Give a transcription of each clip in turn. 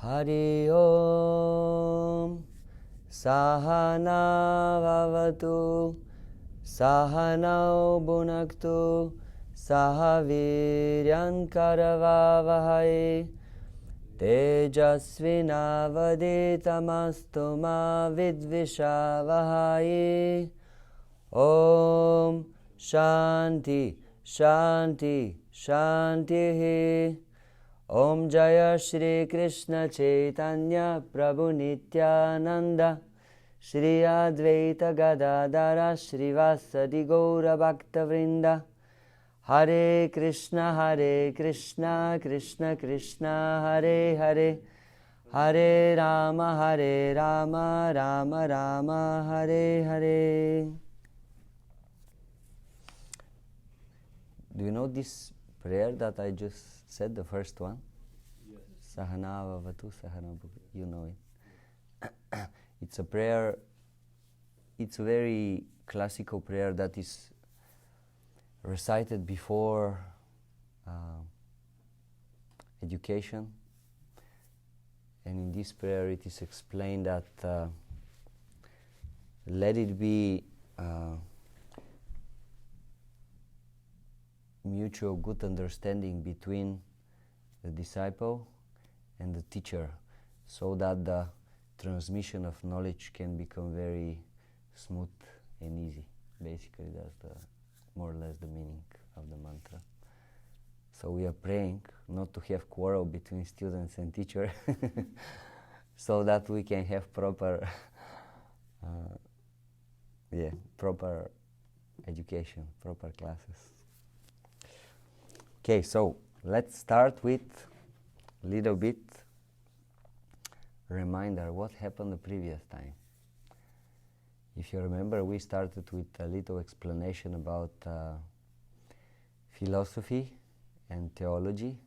Hari Om Sahana Vavatu Sahanau Bhunaktu Sahaviryan Karavavahai Tejasvinavaditamastu ma vidvishavahai. Om Shanti Shanti Shanti. Om Jaya Shri Krishna Chaitanya Prabhu Nityananda Shri Advaita Gadadara Srivasadi Gaura Bhakta Vrinda. Hare Krishna Krishna Krishna Hare Hare Hare Rama Rama Rama Hare Hare. Do you know this prayer that I just said, the first one? Yes. Sahana Vavatu Sahana Bhukti. You know it. It's a prayer, it's a very classical prayer that is recited before education. And in this prayer it is explained that let it be mutual good understanding between the disciple and the teacher, so that the transmission of knowledge can become very smooth and easy. Basically, that's more or less the meaning of the mantra. So we are praying not to have quarrel between students and teacher, so that we can have proper proper education, proper classes. Okay, so let's start with a little bit reminder what happened the previous time. If you remember, we started with a little explanation about philosophy and theology,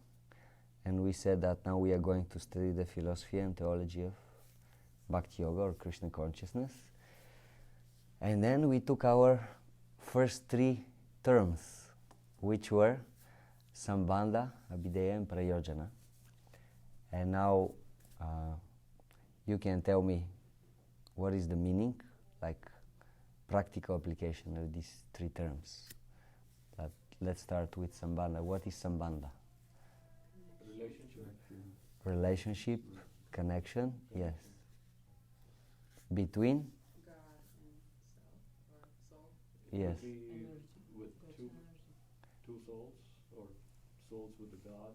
and we said that now we are going to study the philosophy and theology of Bhakti Yoga or Krishna consciousness. And then we took our first three terms, which were Sambandha, Abhideya and Prayojana. And now you can tell me what is the meaning, like practical application of these three terms. But let's start with Sambandha. What is Sambandha? Relationship, connection, yes. Between? God and self, or soul. Yes. With two souls, or souls with a God,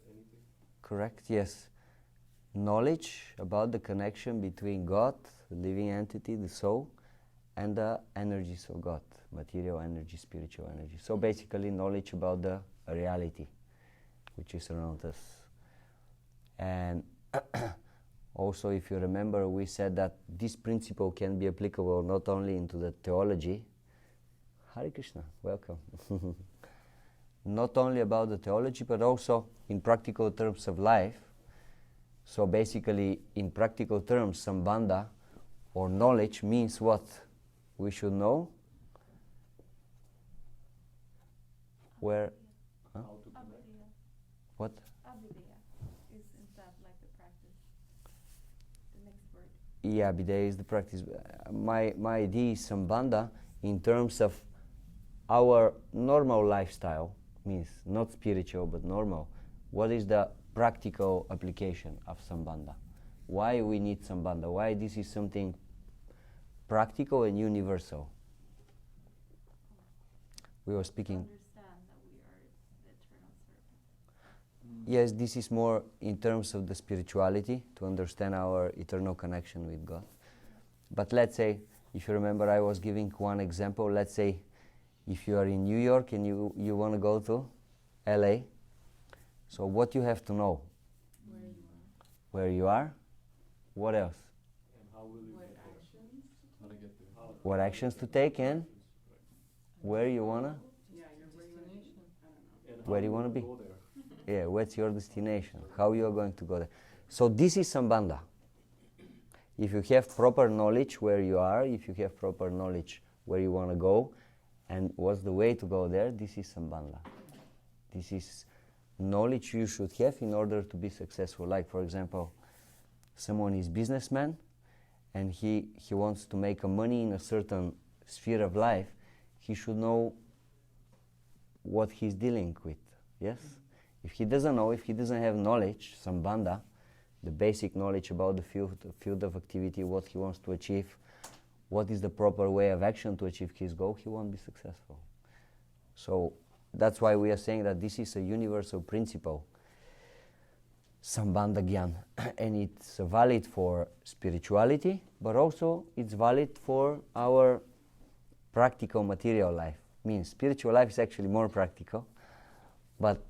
anything? Correct, yes. Knowledge about the connection between God, the living entity, the soul, and the energies of God, material energy, spiritual energy. So basically knowledge about the reality which is around us. And also, if you remember, we said that this principle can be applicable not only into the theology. Hare Krishna, welcome. Not only about the theology, but also in practical terms of life. So basically, in practical terms, Sambandha or knowledge means what? We should know where. How to connect? What? Abhideya. Isn't that like the practice? The next word? Yeah, Abhideya is the practice. My idea is Sambandha in terms of our normal lifestyle, means not spiritual but normal. What is the practical application of Sambandha? Why we need Sambandha? Why this is something practical and universal? We were speaking. Understand that we are the eternal servant. Yes, this is more in terms of the spirituality, to understand our eternal connection with God. But let's say, if you remember, I was giving one example. Let's say if you are in New York and you want to go to LA, so what you have to know? Where you are. What else? And how will you get there? How to get there? What actions to take and where you wanna? Yeah, your destination. I don't know. And Where how you will wanna be? Go there? Yeah, what's your destination? How you are going to go there? So this is Sambandha. If you have proper knowledge where you are, if you have proper knowledge where you want to go, and what's the way to go there, this is Sambandha. This is knowledge you should have in order to be successful. Like, for example, someone is businessman and he wants to make a money in a certain sphere of life. He should know what he's dealing with, yes? If he doesn't know, if he doesn't have knowledge, Sambandha, the basic knowledge about the field of activity, what he wants to achieve, what is the proper way of action to achieve his goal, he won't be successful. So that's why we are saying that this is a universal principle, Sambandha Gyan, and it's valid for spirituality, but also it's valid for our practical material life. Means spiritual life is actually more practical, but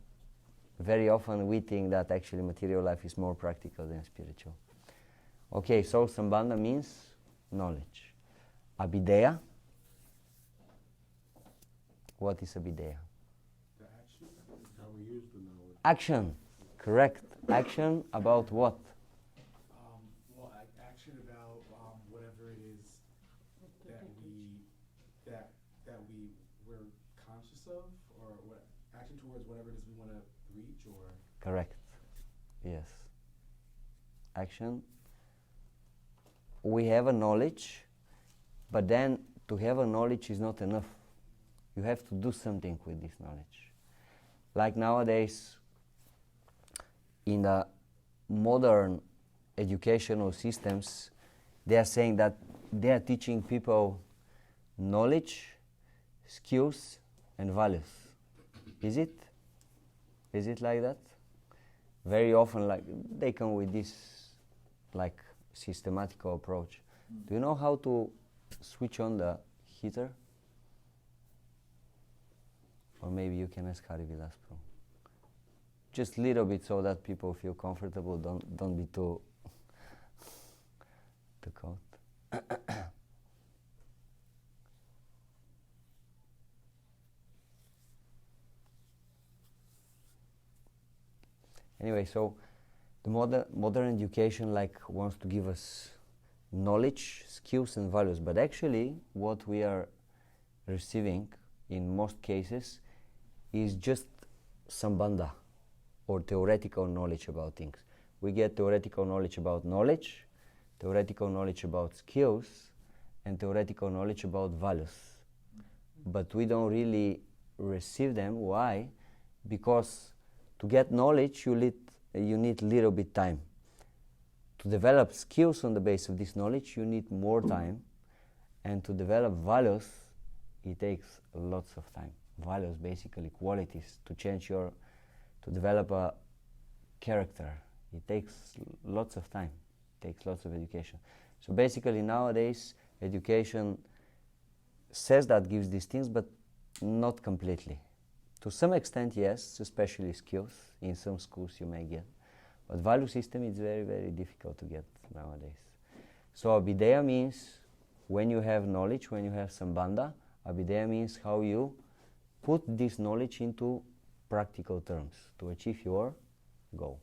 very often we think that actually material life is more practical than spiritual. Okay, so Sambandha means knowledge. Abhideya. What is Abhideya? The action is how we use the knowledge. Action, correct. Action about what? Action about whatever it is that we're conscious of, or what action towards whatever it is we want to reach, or Correct. Yes. Action. We have a knowledge, but then to have a knowledge is not enough. You have to do something with this knowledge. Like nowadays, in the modern educational systems, they are saying that they are teaching people knowledge, skills, and values. Is it? Is it like that? Very often, like they come with this, like systematical approach. Do you know how to switch on the heater? Or maybe you can ask Hari Vilas Pro. Just a little bit so that people feel comfortable. Don't be too cold. Anyway, so the modern education wants to give us knowledge, skills, and values, but actually what we are receiving in most cases is just Sambandha, or theoretical knowledge about things. We get theoretical knowledge about knowledge, theoretical knowledge about skills, and theoretical knowledge about values. But we don't really receive them. Why? Because to get knowledge, you need little bit time. To develop skills on the basis of this knowledge, you need more time. And to develop values, it takes lots of time. Values, basically qualities, to develop a character. It takes lots of time. It takes lots of education. So basically nowadays, education says that gives these things, but not completely. To some extent, yes, especially skills. In some schools you may get. But value system is very, very difficult to get nowadays. So Abhideya means when you have knowledge, when you have Sambandha, Abhideya means how you put this knowledge into practical terms to achieve your goal.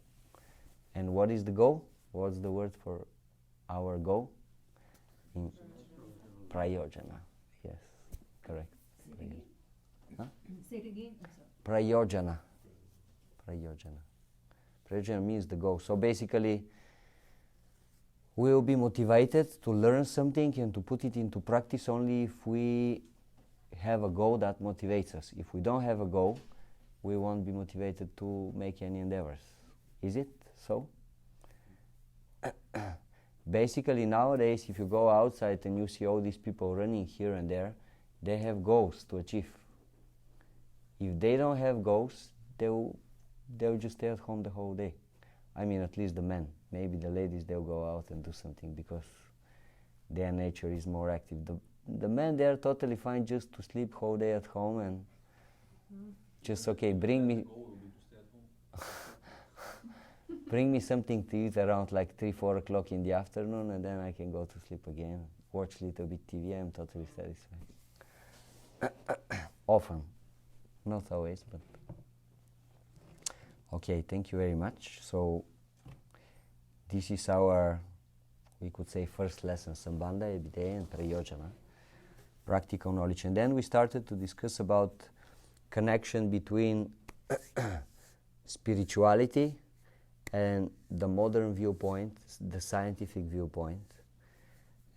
And what is the goal? What's the word for our goal? Prayojana. Yes, correct. Say it again. I'm sorry. Prayojana. Prayojana. Prayojana means the goal. So basically, we will be motivated to learn something and to put it into practice only if we have a goal that motivates us. If we don't have a goal, we won't be motivated to make any endeavors. Is it so? Basically nowadays, if you go outside and you see all these people running here and there, they have goals to achieve. If they don't have goals, they'll just stay at home the whole day. I mean, at least the men. Maybe the ladies, they'll go out and do something because their nature is more active. The men, they are totally fine just to sleep whole day at home and just, okay, bring me something to eat around like 3-4 o'clock in the afternoon, and then I can go to sleep again, watch a little bit TV. I'm totally satisfied. Often. Not always, but... Okay, thank you very much. So, this is our, we could say, first lesson, Sambandha, Abhideya, and Prayojana, practical knowledge. And then we started to discuss about connection between spirituality and the modern viewpoint, the scientific viewpoint.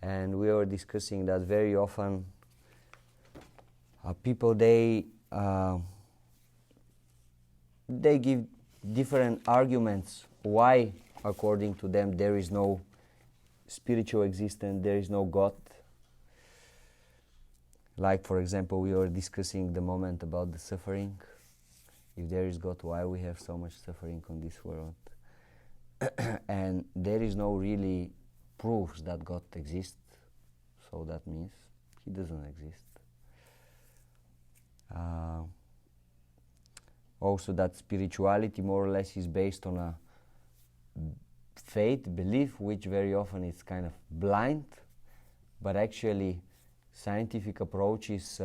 And we were discussing that very often people, they give different arguments why, according to them, there is no spiritual existence, there is no God. Like, for example, we were discussing the moment about the suffering. If there is God, why we have so much suffering on this world? And there is no really proofs that God exists, so that means He doesn't exist. Also, that spirituality more or less is based on a faith, belief, which very often is kind of blind, but actually scientific approach is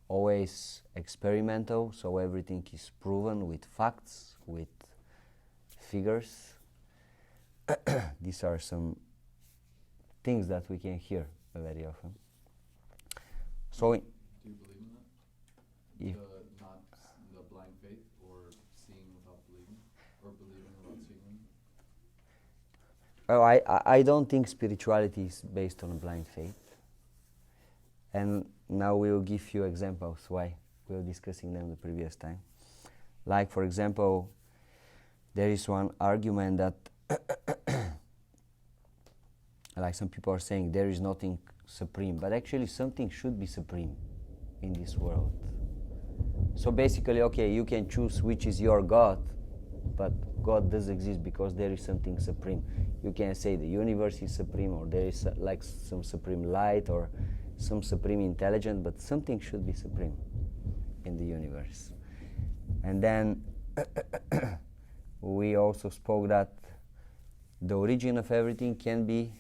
always experimental, so everything is proven with facts, with figures. These are some things that we can hear very often. So, do you believe in that? If Not the blind faith, or seeing without believing, or believing without seeing? well, I don't think spirituality is based on a blind faith. And now we will give few examples why. We were discussing them the previous time. Like, for example, there is one argument that like some people are saying there is nothing supreme, but actually something should be supreme in this world. So basically, okay, you can choose which is your God, but God does exist because there is something supreme. You can say the universe is supreme, or there is like some supreme light, or some supreme intelligence, but something should be supreme in the universe. And then we also spoke that the origin of everything can be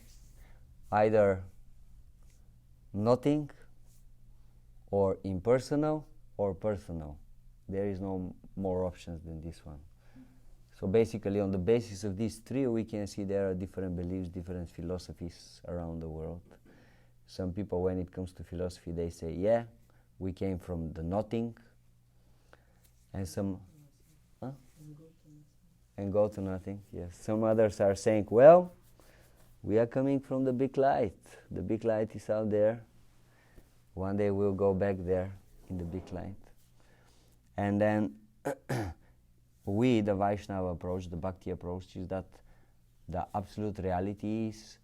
either nothing, or impersonal, or personal. There is no more options than this one. So basically, on the basis of these three, we can see there are different beliefs, different philosophies around the world. Some people, when it comes to philosophy, they say, yeah, we came from the nothing, and some, and go to nothing, yes. Some others are saying, well, we are coming from the big light. The big light is out there. One day we'll go back there in the big light. And then we, the Vaishnava approach, the Bhakti approach, is that the absolute reality is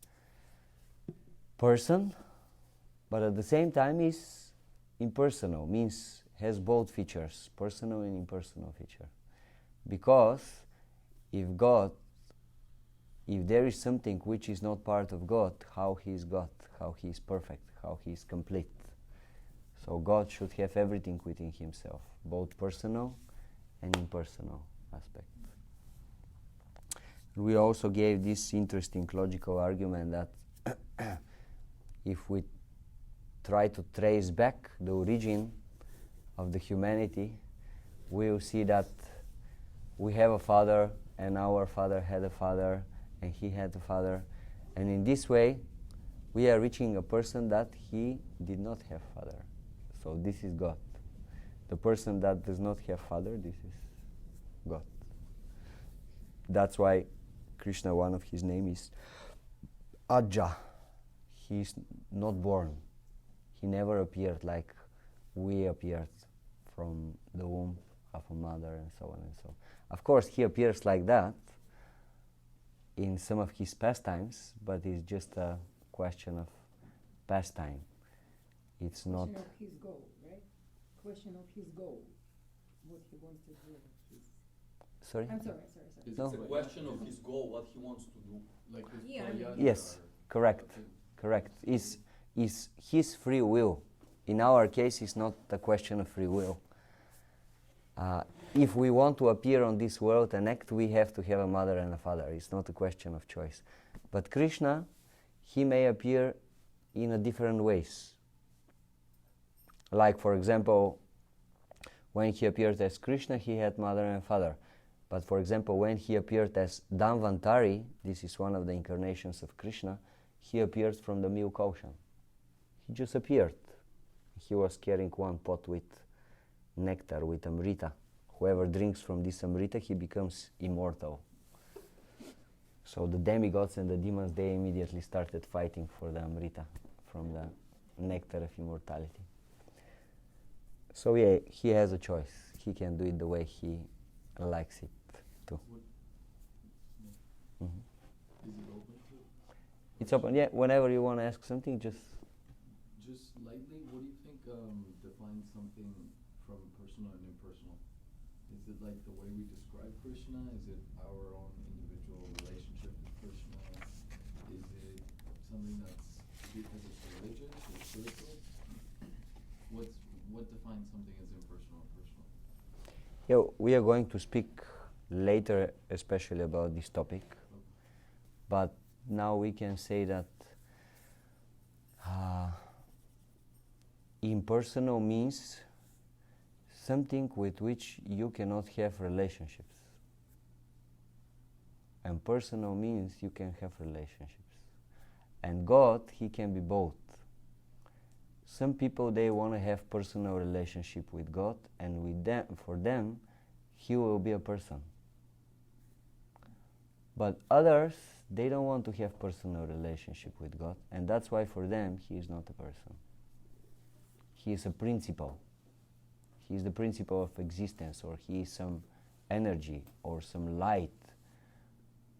person, but at the same time is impersonal, means has both features, personal and impersonal feature. Because if there is something which is not part of God, how He is God, how He is perfect, how He is complete. So God should have everything within Himself, both personal and impersonal aspect. We also gave this interesting logical argument that if we try to trace back the origin of the humanity, we will see that we have a father, and our father had a father, and he had a father, and in this way we are reaching a person that he did not have father. So this is God. The person that does not have father, this is God. That's why Krishna, one of his names is Ajja. He is not born. He never appeared like we appeared from the womb of a mother, and so on and so on. Of course, he appears like that in some of his pastimes, but it's just a question of pastime. It's not... Question of his goal, right? Question of his goal. What he wants to do. Sorry? I'm sorry. It's No. a question of his goal, what he wants to do. Like his Yeah, I mean, Yes, correct. Correct. Is his free will. In our case, it's not a question of free will. If we want to appear on this world and act, we have to have a mother and a father. It's not a question of choice. But Krishna, he may appear in a different ways. Like, for example, when he appeared as Krishna, he had mother and father. But for example, when he appeared as Dhanvantari, this is one of the incarnations of Krishna, he appeared from the milk ocean. He just appeared. He was carrying one pot with nectar, with Amrita, whoever drinks from this Amrita, he becomes immortal. So the demigods and the demons, they immediately started fighting for the Amrita, from the nectar of immortality. So yeah, he has a choice. He can do it the way he likes it too. Is it open to? It's open, yeah, whenever you want to ask something, just lightly, what do you think defines something from personal and impersonal? Is it like the way we describe Krishna? Is it our own individual relationship with Krishna? Is it something that's because it's religious or spiritual? What defines something as impersonal or personal? yeah, we are going to speak later especially about this topic, but now we can say that impersonal means something with which you cannot have relationships. And personal means you can have relationships. And God, he can be both. Some people, they want to have personal relationship with God, and with them, for them, he will be a person. But others, they don't want to have personal relationship with God, and that's why for them, he is not a person. He is a principle. He is the principle of existence, or he is some energy or some light.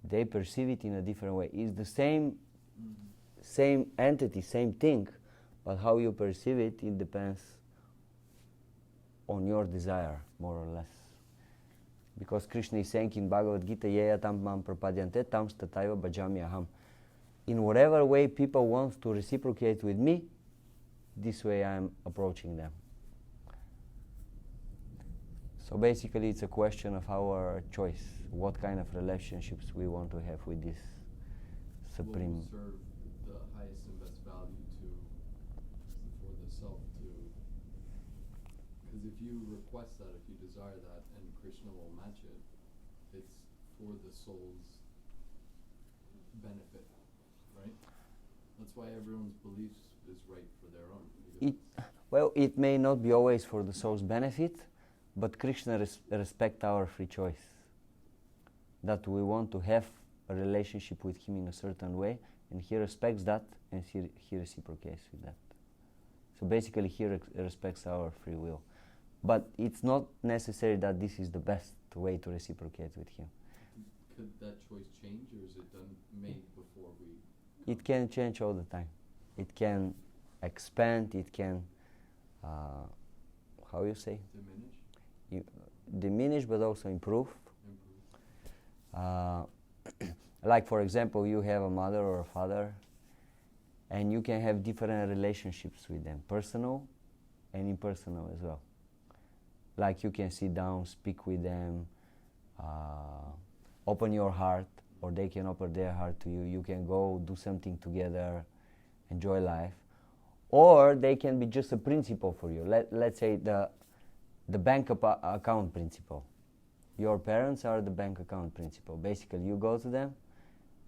They perceive it in a different way. It's the same entity, same thing, but how you perceive it, it depends on your desire, more or less. Because Krishna is saying in Bhagavad Gita, Yeya tam mam prapadyante tam stataiva bhajami aham. In whatever way people want to reciprocate with me, this way I am approaching them. So basically it's a question of our choice, what kind of relationships we want to have with this Supreme. What will serve the highest and best value for the self to, because if you request that, if you desire that, and Krishna will match it, it's for the soul's benefit, right? That's why everyone's beliefs is right for their own. It may not be always for the soul's benefit, but Krishna respects our free choice. That we want to have a relationship with him in a certain way, and he respects that, and he reciprocates with that. So basically he respects our free will. But it's not necessary that this is the best way to reciprocate with him. Could that choice change, or is it done made before we? It can change all the time. It can expand, it can, how you say? Diminish? Diminish, but also improve. Like for example, you have a mother or a father, and you can have different relationships with them, personal and impersonal as well. Like you can sit down, speak with them, open your heart, or they can open their heart to you. You can go do something together, enjoy life. Or they can be just a principle for you. Let's say the bank account principle. Your parents are the bank account principle. Basically, you go to them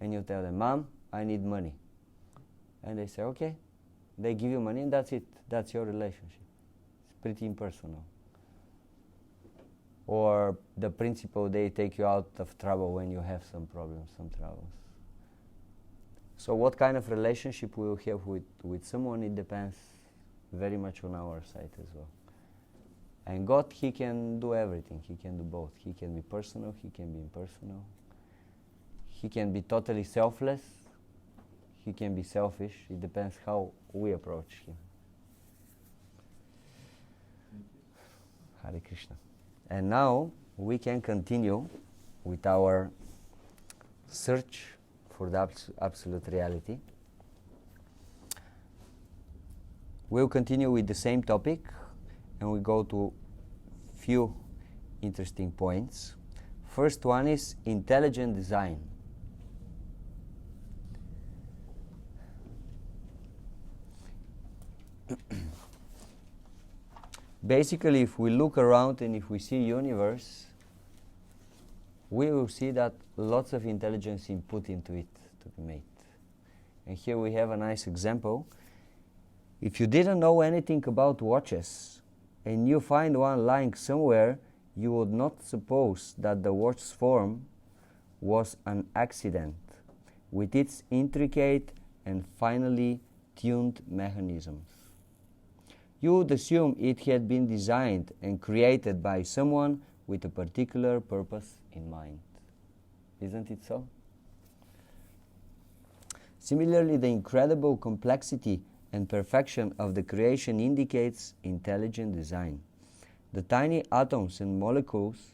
and you tell them, Mom, I need money. And they say, okay. They give you money and that's it. That's your relationship. It's pretty impersonal. Or the principle, they take you out of trouble when you have some problems, some troubles. So what kind of relationship we will have with someone, it depends very much on our side as well. And God, he can do everything. He can do both. He can be personal, he can be impersonal. He can be totally selfless. He can be selfish. It depends how we approach him. Hare Krishna. And now we can continue with our search for the absolute reality. We'll continue with the same topic, and we go to few interesting points. First one is intelligent design. Basically, if we look around and if we see universe, we will see that lots of intelligence is put into it to be made. And here we have a nice example. If you didn't know anything about watches and you find one lying somewhere you would not suppose that the watch's form was an accident with its intricate and finely tuned mechanisms. You would assume it had been designed and created by someone with a particular purpose in mind. Isn't it so? Similarly, the incredible complexity and perfection of the creation indicates intelligent design. The tiny atoms and molecules,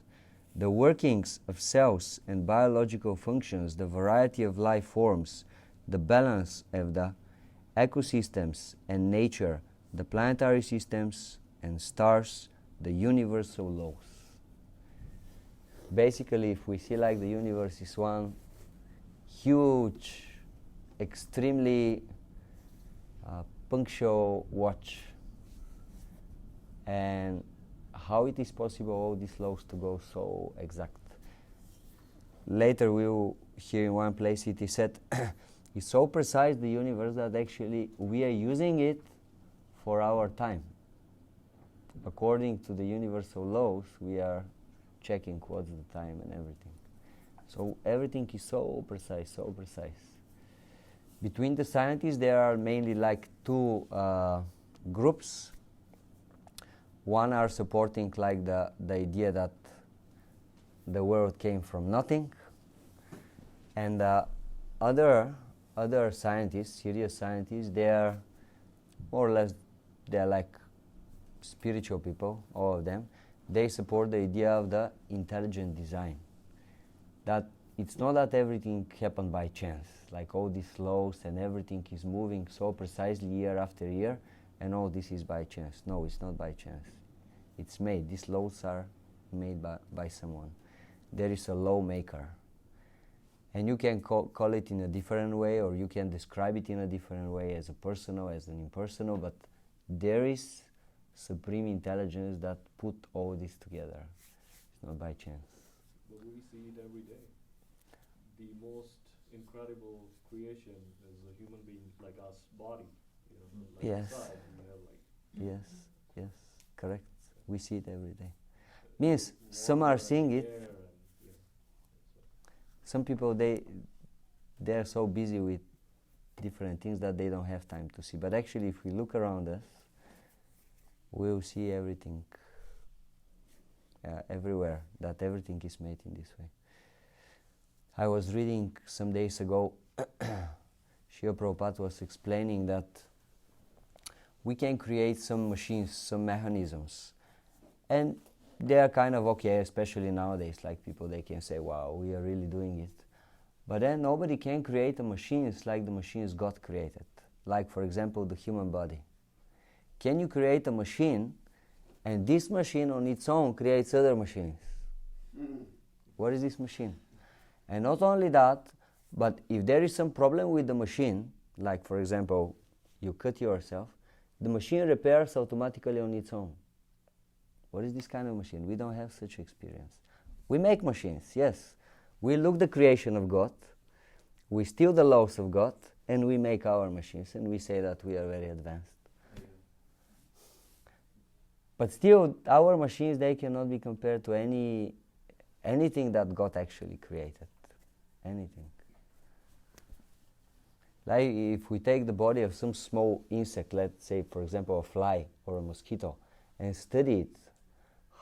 the workings of cells and biological functions, the variety of life forms, the balance of the ecosystems and nature, the planetary systems and stars, the universal laws. Basically, if we see like the universe is one huge, extremely punctual watch, and how it is possible all these laws to go so exact. Later we will hear in one place it is said, it's so precise the universe that actually we are using it for our time. According to the universal laws, we are checking what's the time and everything. So everything is so precise, so precise. Between the scientists, there are mainly like two groups. One are supporting like the idea that the world came from nothing, and other scientists, serious scientists, they are more or less, they are like spiritual people, all of them. They support the idea of the intelligent design. That it's not that everything happened by chance, like all these laws and everything is moving so precisely year after year, and all this is by chance. No, it's not by chance. It's made. These laws are made by someone. There is a lawmaker. And you can call it in a different way, or you can describe it in a different way, as a personal, as an impersonal, but there is supreme intelligence that put all this together. It's not by chance. But we see it every day. The most incredible creation is a human being like us body. You know, like Yes. inside, we have like Yes, correct. We see it every day. Means some are seeing it. air and, Some people they are so busy with different things that they don't have time to see. But actually, if we look around us, we will see everything everywhere. That everything is made in this way. I was reading some days ago. Srila Prabhupada was explaining that we can create some machines, some mechanisms, and they are kind of okay, especially nowadays, like people, they can say, wow, we are really doing it. But then nobody can create a machine. It's like the machines God created. Like, for example, the human body. Can you create a machine, and this machine on its own creates other machines? What is this machine? And not only that, but if there is some problem with the machine, like, for example, you cut yourself, the machine repairs automatically on its own. What is this kind of machine? We don't have such experience. We make machines, yes. We look the creation of God, we steal the laws of God, and we make our machines, and we say that we are very advanced. But still, our machines, they cannot be compared to anything that God actually created. Anything. Like if we take the body of some small insect, let's say, for example, a fly or a mosquito, and study it,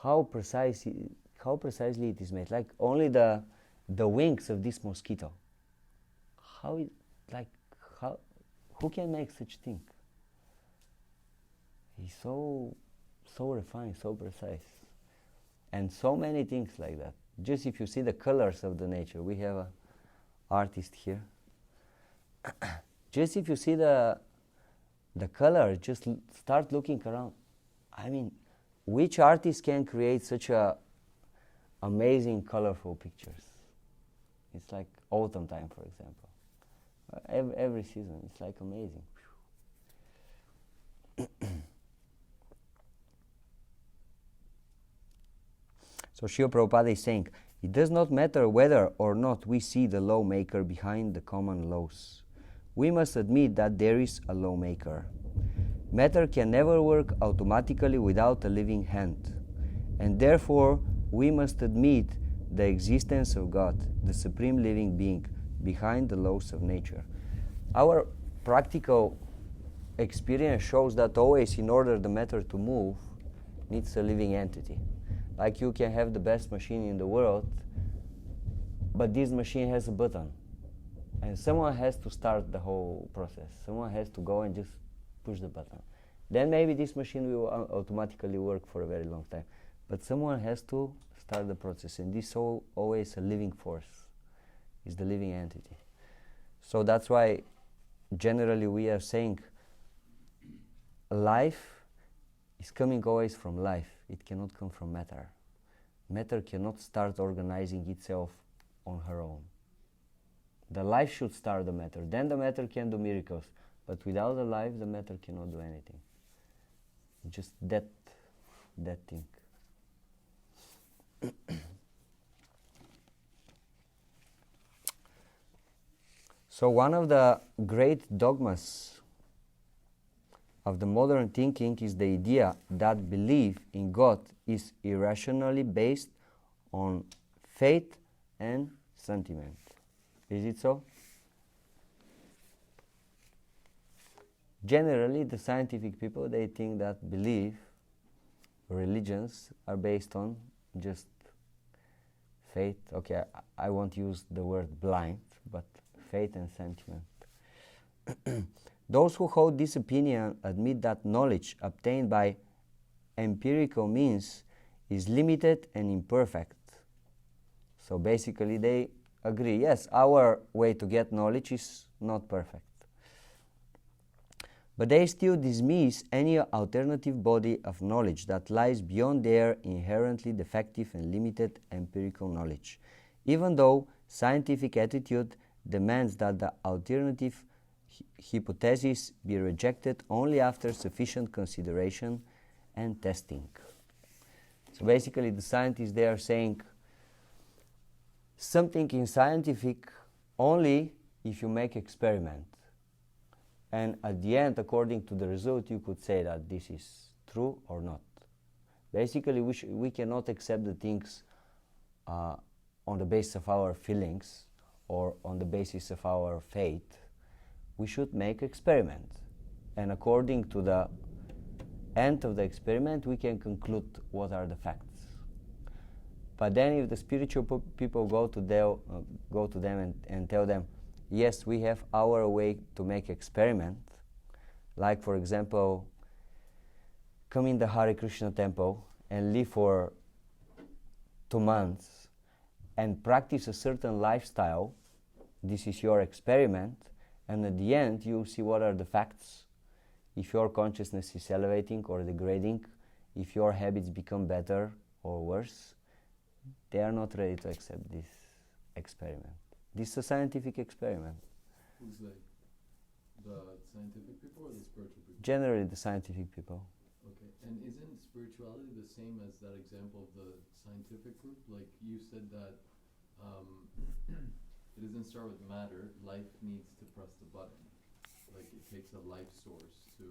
how precisely it is made. Like only the wings of this mosquito. Who can make such thing? He's so refined, so precise. And so many things like that. Just if you see the colors of the nature, we have an artist here. Just if you see the color, just start looking around. I mean, which artist can create such amazing, colorful pictures? It's like autumn time, for example. Every season, it's like amazing. So Srila Prabhupada is saying, it does not matter whether or not we see the lawmaker behind the common laws. We must admit that there is a lawmaker. Matter can never work automatically without a living hand, and therefore we must admit the existence of God, the supreme living being, behind the laws of nature. Our practical experience shows that always, in order the matter to move, needs a living entity. Like you can have the best machine in the world, but this machine has a button. And someone has to start the whole process. Someone has to go and just push the button. Then maybe this machine will automatically work for a very long time. But someone has to start the process. And this is always a living force. It's the living entity. So that's why generally we are saying life is coming always from life. It cannot come from matter. Matter cannot start organizing itself on her own. The life should start the matter. Then the matter can do miracles. But without the life, the matter cannot do anything. Just that thing. So one of the great dogmas of the modern thinking is the idea that belief in God is irrationally based on faith and sentiment. Is it so? Generally, the scientific people, they think that belief, religions, are based on just faith. Okay, I won't use the word blind, but faith and sentiment. Those who hold this opinion admit that knowledge obtained by empirical means is limited and imperfect. So basically they agree, yes, our way to get knowledge is not perfect. But they still dismiss any alternative body of knowledge that lies beyond their inherently defective and limited empirical knowledge, even though scientific attitude demands that the alternative hypothesis be rejected only after sufficient consideration and testing. So basically the scientists, they are saying something is scientific only if you make experiment. And at the end, according to the result, you could say that this is true or not. Basically, we cannot accept the things on the basis of our feelings or on the basis of our faith. We should make experiment. And according to the end of the experiment, we can conclude what are the facts. But then if the spiritual people go to them and tell them, yes, we have our way to make experiment, like for example, come in the Hare Krishna temple and live for 2 months and practice a certain lifestyle. This is your experiment, and at the end you'll see what are the facts. If your consciousness is elevating or degrading, if your habits become better or worse, they are not ready to accept this experiment. This is a scientific experiment. Who's like the scientific people or the spiritual people? Generally the scientific people. Okay, and isn't spirituality the same as that example of the scientific group? Like you said that it doesn't start with matter, life needs to press the button. Like it takes a life source to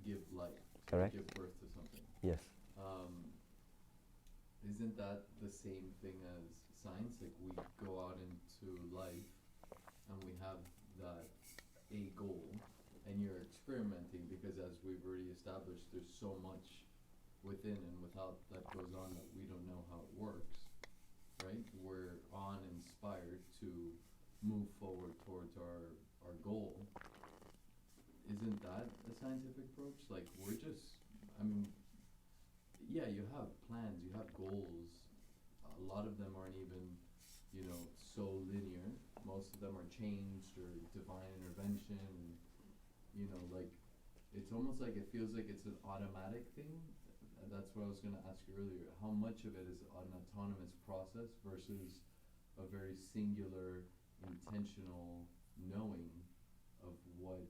give life, Correct. to give birth to something. Yes. Isn't that the same thing as science? Like we go out into life and we have that a goal and you're experimenting because, as we've already established, there's so much within and without that goes on that we don't know how it works, right? We're uninspired to move forward towards our goal. Isn't that a scientific approach? Like we're just, yeah, you have plans, you have goals. A lot of them aren't even, so linear. Most of them are changed or divine intervention. Like it's almost like it feels like it's an automatic thing. And that's what I was going to ask you earlier. How much of it is an autonomous process versus a very singular, intentional knowing of what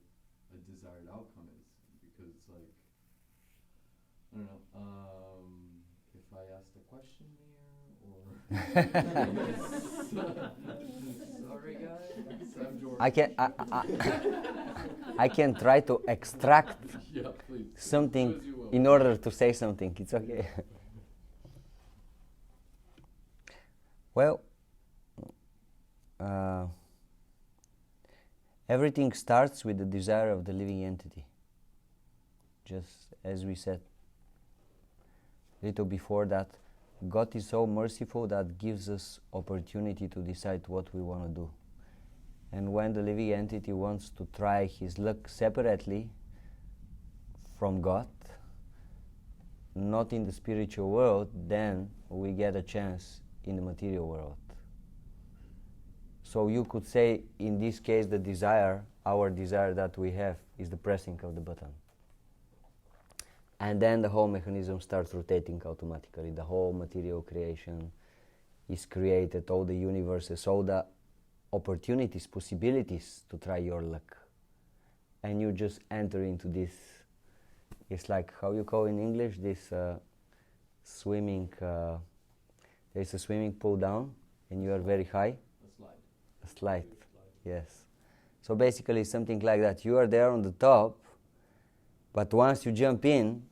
a desired outcome is? Because like, I don't know, if I asked a question here, or sorry guys, I'm Jordan. I can try to extract please. something in order to say something. It's okay. Well, everything starts with the desire of the living entity. Just as we said a little before that, God is so merciful that gives us opportunity to decide what we want to do. And when the living entity wants to try his luck separately from God, not in the spiritual world, then we get a chance in the material world. So you could say, in this case, the desire, our desire that we have, is the pressing of the button. And then the whole mechanism starts rotating automatically. The whole material creation is created, all the universes, all the opportunities, possibilities to try your luck. And you just enter into this, it's like, how you call in English, this swimming, there's a swimming pool down, and you are very high. A slide, yes. So basically something like that. You are there on the top, but once you jump in,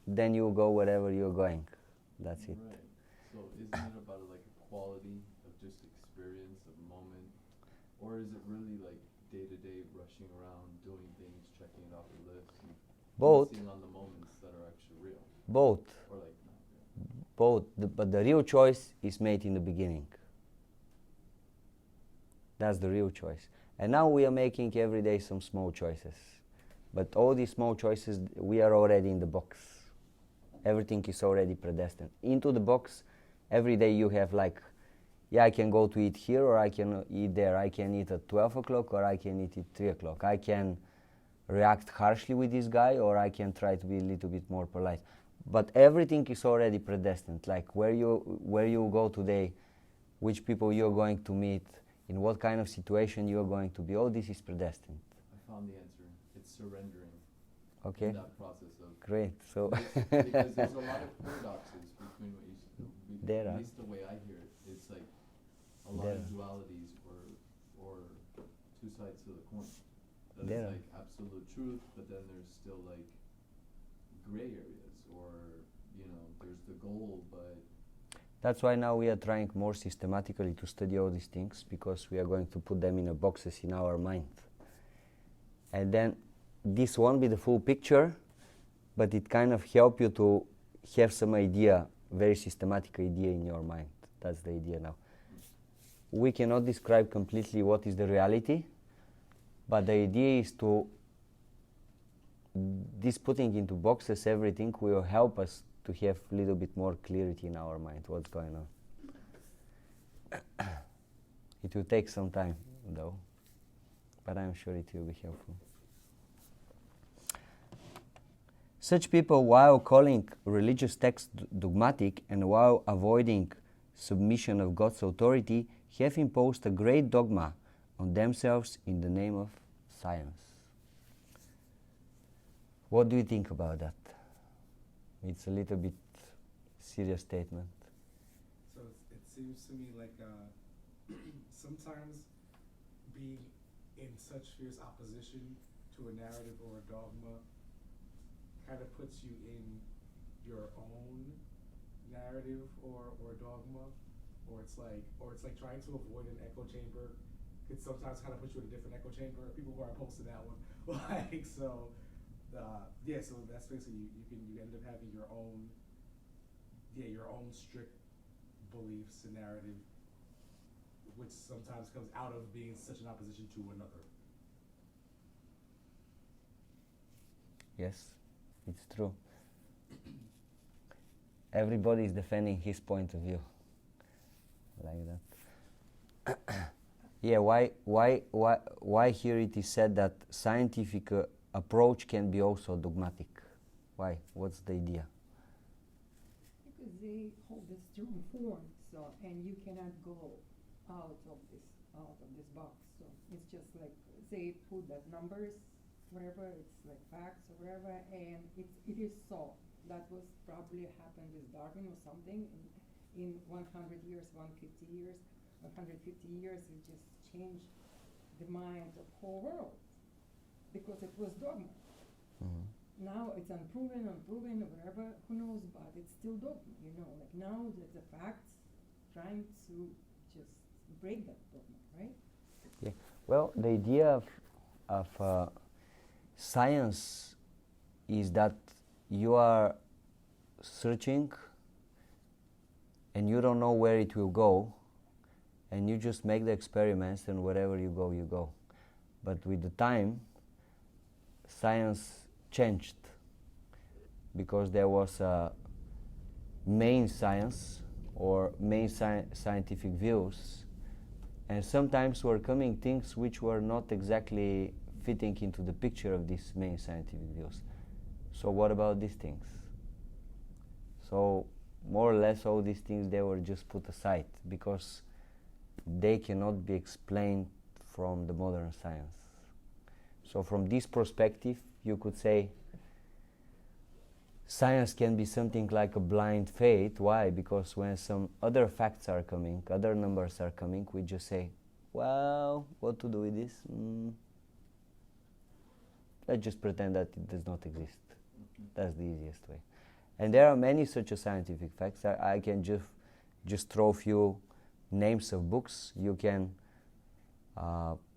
then you go wherever you're going. That's it. Right. So isn't it about like a quality of just experience, of moment? Or is it really like day-to-day rushing around, doing things, checking it off the list, and Both. focusing on the moments that are actually real? Both. Or like not real? Both. But the real choice is made in the beginning. That's the real choice. And now we are making every day some small choices. But all these small choices, we are already in the box. Everything is already predestined. Into the box, every day you have like, yeah, I can go to eat here, or I can eat there. I can eat at 12 o'clock, or I can eat at 3 o'clock. I can react harshly with this guy, or I can try to be a little bit more polite. But everything is already predestined. Like where you go today, which people you're going to meet, in what kind of situation you're going to be. All this is predestined. I found the answer. It's surrendering. Okay. In that process of Great. So because there's a lot of paradoxes between what you There at are. least the way I hear it. It's like a lot There of are. dualities or two sides to the coin. That There is are. like absolute truth, but then there's still like gray areas, or there's the goal, but that's why now we are trying more systematically to study all these things, because we are going to put them in a boxes in our mind. And then this won't be the full picture, but it kind of help you to have some idea, very systematic idea in your mind. That's the idea now. We cannot describe completely what is the reality, but the idea is to, this putting into boxes everything will help us to have a little bit more clarity in our mind, what's going on. It will take some time, though, but I'm sure it will be helpful. Such people, while calling religious texts dogmatic and while avoiding submission of God's authority, have imposed a great dogma on themselves in the name of science. What do you think about that? It's a little bit serious statement. So it seems to me like sometimes being in such fierce opposition to a narrative or a dogma kind of puts you in your own narrative or dogma, or it's like trying to avoid an echo chamber. It sometimes kind of puts you in a different echo chamber. People who are opposed to that one, so that's basically you end up having your own strict beliefs and narrative, which sometimes comes out of being such an opposition to another. Yes, it's true. Everybody is defending his point of view, like that. Yeah, why here it is said that scientific approach can be also dogmatic? Why? What's the idea? Because they hold a strong form, so and you cannot go out of this box. So it's just like they put that numbers, whatever, it's like facts or whatever, and it is so. That was probably happened with Darwin or something in 100 years, 150 years, 150 years. It just changed the mind of the whole world because it was dogma. Mm-hmm. Now it's unproven, or whatever, who knows, but it's still dogma, Like now the facts trying to just break that dogma, right? Yeah. Well, the idea of science is that you are searching and you don't know where it will go, and you just make the experiments, and wherever you go, you go. But with the time, science changed because there was a main science or main scientific views, and sometimes were coming things which were not exactly fitting into the picture of these main scientific views. So what about these things? So more or less all these things, they were just put aside because they cannot be explained from the modern science. So from this perspective, you could say science can be something like a blind faith. Why? Because when some other facts are coming, other numbers are coming, we just say, well, what to do with this? Let's just pretend that it does not exist. That's the easiest way. And there are many such scientific facts. I can just throw a few names of books. You can,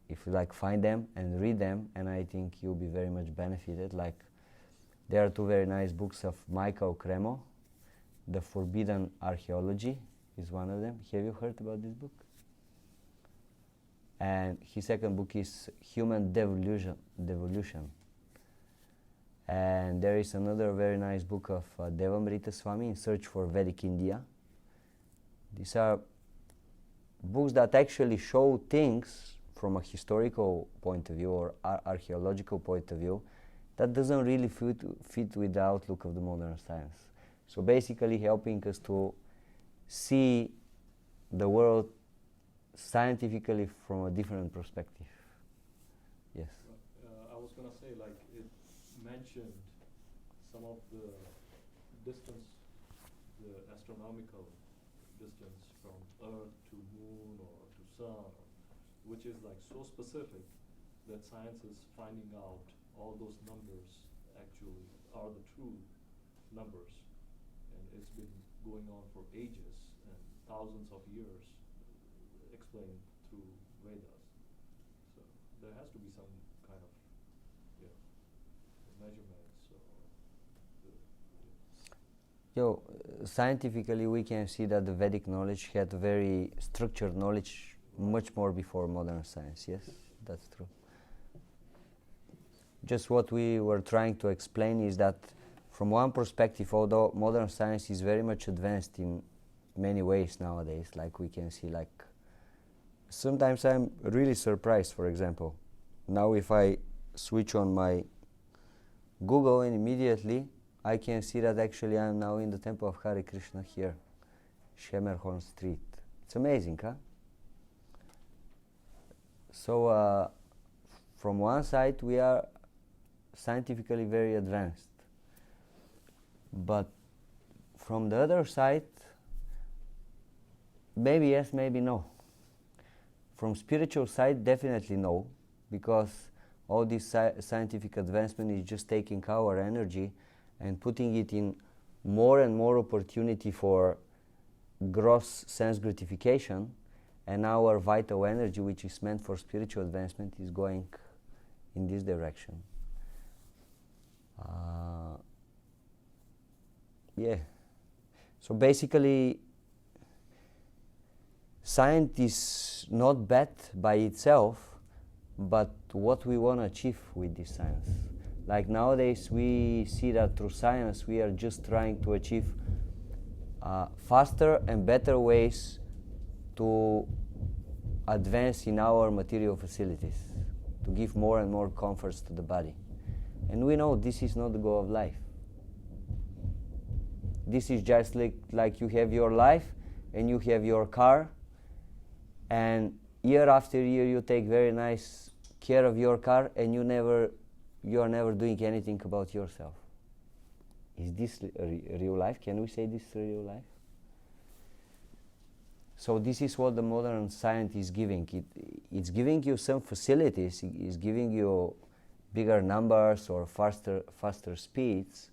if you like, find them and read them, and I think you'll be very much benefited. Like, there are two very nice books of Michael Cremo. The Forbidden Archaeology is one of them. Have you heard about this book? And his second book is Human Devolution. And there is another very nice book of Devamrita Swami, In Search for Vedic India. These are books that actually show things from a historical point of view or archaeological point of view that doesn't really fit with the outlook of the modern science. So basically helping us to see the world scientifically from a different perspective. Yes. I was going to say, like, it mentioned some of the distance, the astronomical distance from Earth to Moon or to Sun, which is like so specific that science is finding out all those numbers actually are the true numbers. And it's been going on for ages and thousands of years, explained through Vedas. So there has to be some kind of measurements. Scientifically we can see that the Vedic knowledge had very structured knowledge much more before modern science. Yes, that's true. Just what we were trying to explain is that from one perspective, although modern science is very much advanced in many ways nowadays, like we can see, like sometimes I'm really surprised. For example, now if I switch on my Google, and immediately I can see that actually I'm now in the temple of Hare Krishna here, Schemerhorn Street. It's amazing, huh? So from one side we are scientifically very advanced, but from the other side, maybe yes, maybe no. From spiritual side, definitely no, because all this scientific advancement is just taking our energy and putting it in more and more opportunity for gross sense gratification, and our vital energy, which is meant for spiritual advancement, is going in this direction. So basically, science is not bad by itself, but what we want to achieve with this science. Like nowadays we see that through science we are just trying to achieve faster and better ways to advance in our material facilities, to give more and more comforts to the body. And we know this is not the goal of life. This is just like you have your life and you have your car, and year after year you take very nice care of your car, and you are never doing anything about yourself. Is this real life? Can we say this is real life? So this is what the modern science is giving. It's giving you some facilities, it's giving you bigger numbers or faster speeds,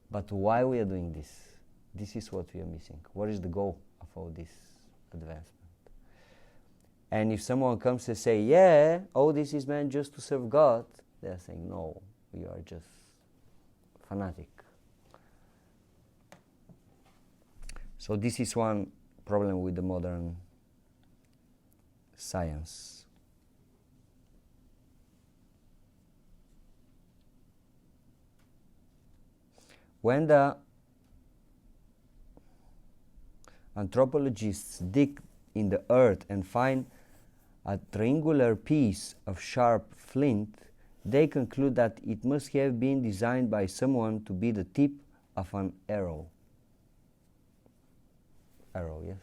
but why we are doing this? This is what we are missing. What is the goal of all this advancement? And if someone comes and say, yeah, all this is meant just to serve God, they are saying, no, you are just fanatic. So this is one problem with the modern science. When the anthropologists dig in the earth and find a triangular piece of sharp flint, they conclude that it must have been designed by someone to be the tip of an arrow. Arrow, yes?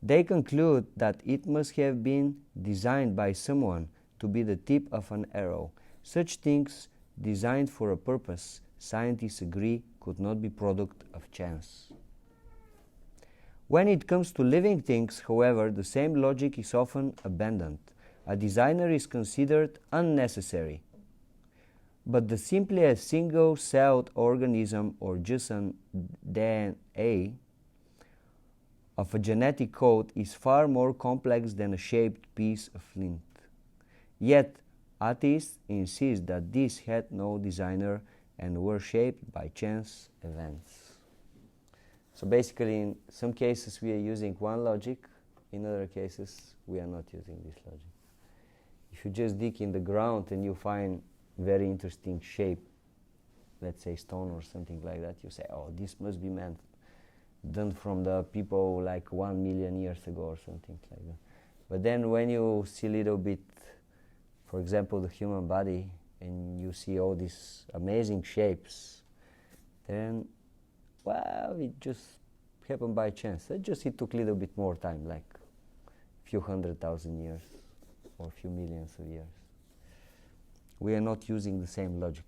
They conclude that it must have been designed by someone to be the tip of an arrow. Such things designed for a purpose, scientists agree, could not be product of chance. When it comes to living things, however, the same logic is often abandoned. A designer is considered unnecessary. But the simply a single-celled organism or just an DNA of a genetic code is far more complex than a shaped piece of flint. Yet, atheists insist that these had no designer and were shaped by chance events. So basically, in some cases we are using one logic, in other cases we are not using this logic. If you just dig in the ground and you find very interesting shape, let's say stone or something like that, you say, oh, this must be meant done from the people like 1 million years ago or something like that. But then when you see a little bit, for example, the human body, and you see all these amazing shapes, then, well, it just happened by chance. It took a little bit more time, like a few 100,000 years or a few millions of years. We are not using the same logic.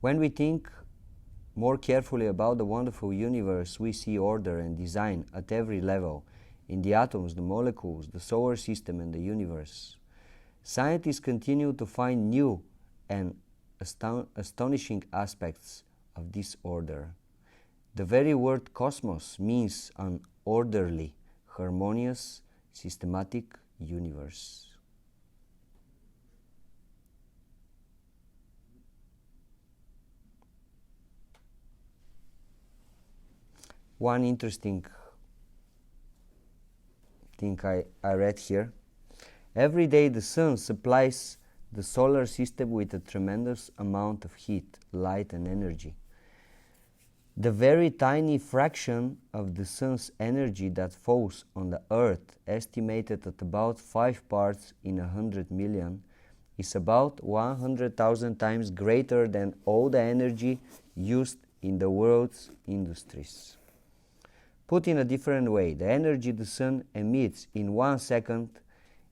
When we think more carefully about the wonderful universe, we see order and design at every level, in the atoms, the molecules, the solar system, and the universe. Scientists continue to find new and astonishing aspects of this order. The very word cosmos means an orderly, harmonious, systematic universe. One interesting thing I read here. Every day the sun supplies the solar system with a tremendous amount of heat, light, and energy. The very tiny fraction of the sun's energy that falls on the earth, estimated at about 5 parts in 100 million, is about 100,000 times greater than all the energy used in the world's industries. Put in a different way, the energy the sun emits in 1 second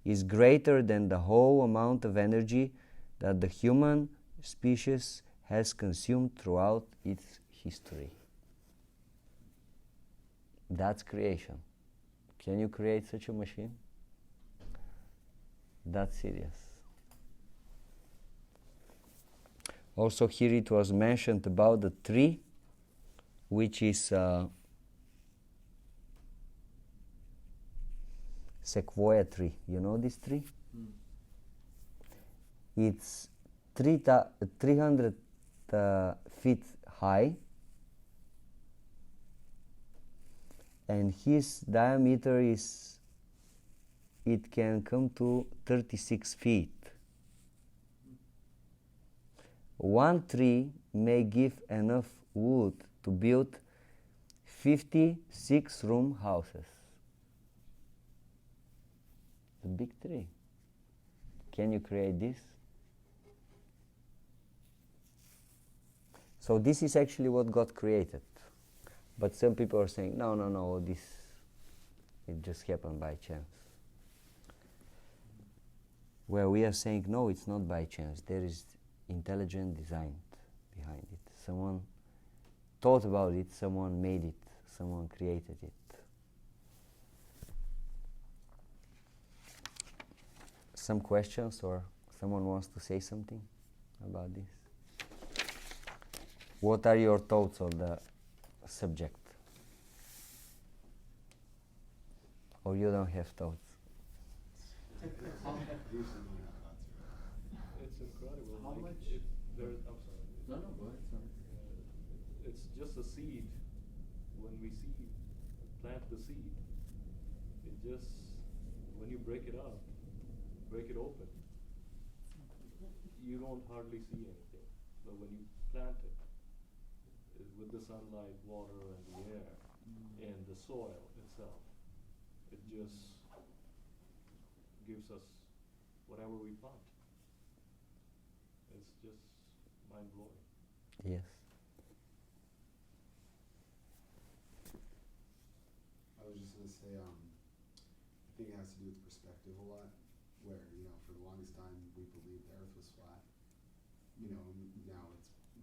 is greater than the whole amount of energy that the human species has consumed throughout its history. That's creation. Can you create such a machine? That's serious. Also here it was mentioned about the tree, which is sequoia tree. You know this tree? It's 300 feet high, and his diameter is, it can come to 36 feet. One tree may give enough wood to build 56-room houses. A big tree. Can you create this? So this is actually what God created. But some people are saying, no, this, it just happened by chance. Where we are saying, no, it's not by chance. There is intelligent design behind it. Someone thought about it, someone made it, someone created it. Some questions, or someone wants to say something about this? What are your thoughts on the subject? Or you don't have thoughts? It's incredible. How like much- It, there, I'm sorry. No, no, go ahead, sorry. It's just a seed. When we plant the seed, it just, when you break it up, break it open, you don't hardly see anything. But when you plant it, with the sunlight, water, and the air, and the soil itself, it just gives us whatever we plant. It's just mind-blowing. Yes. I was just gonna say, I think it has to do with perspective a lot, where, for the longest time, we believed the earth was flat. Now it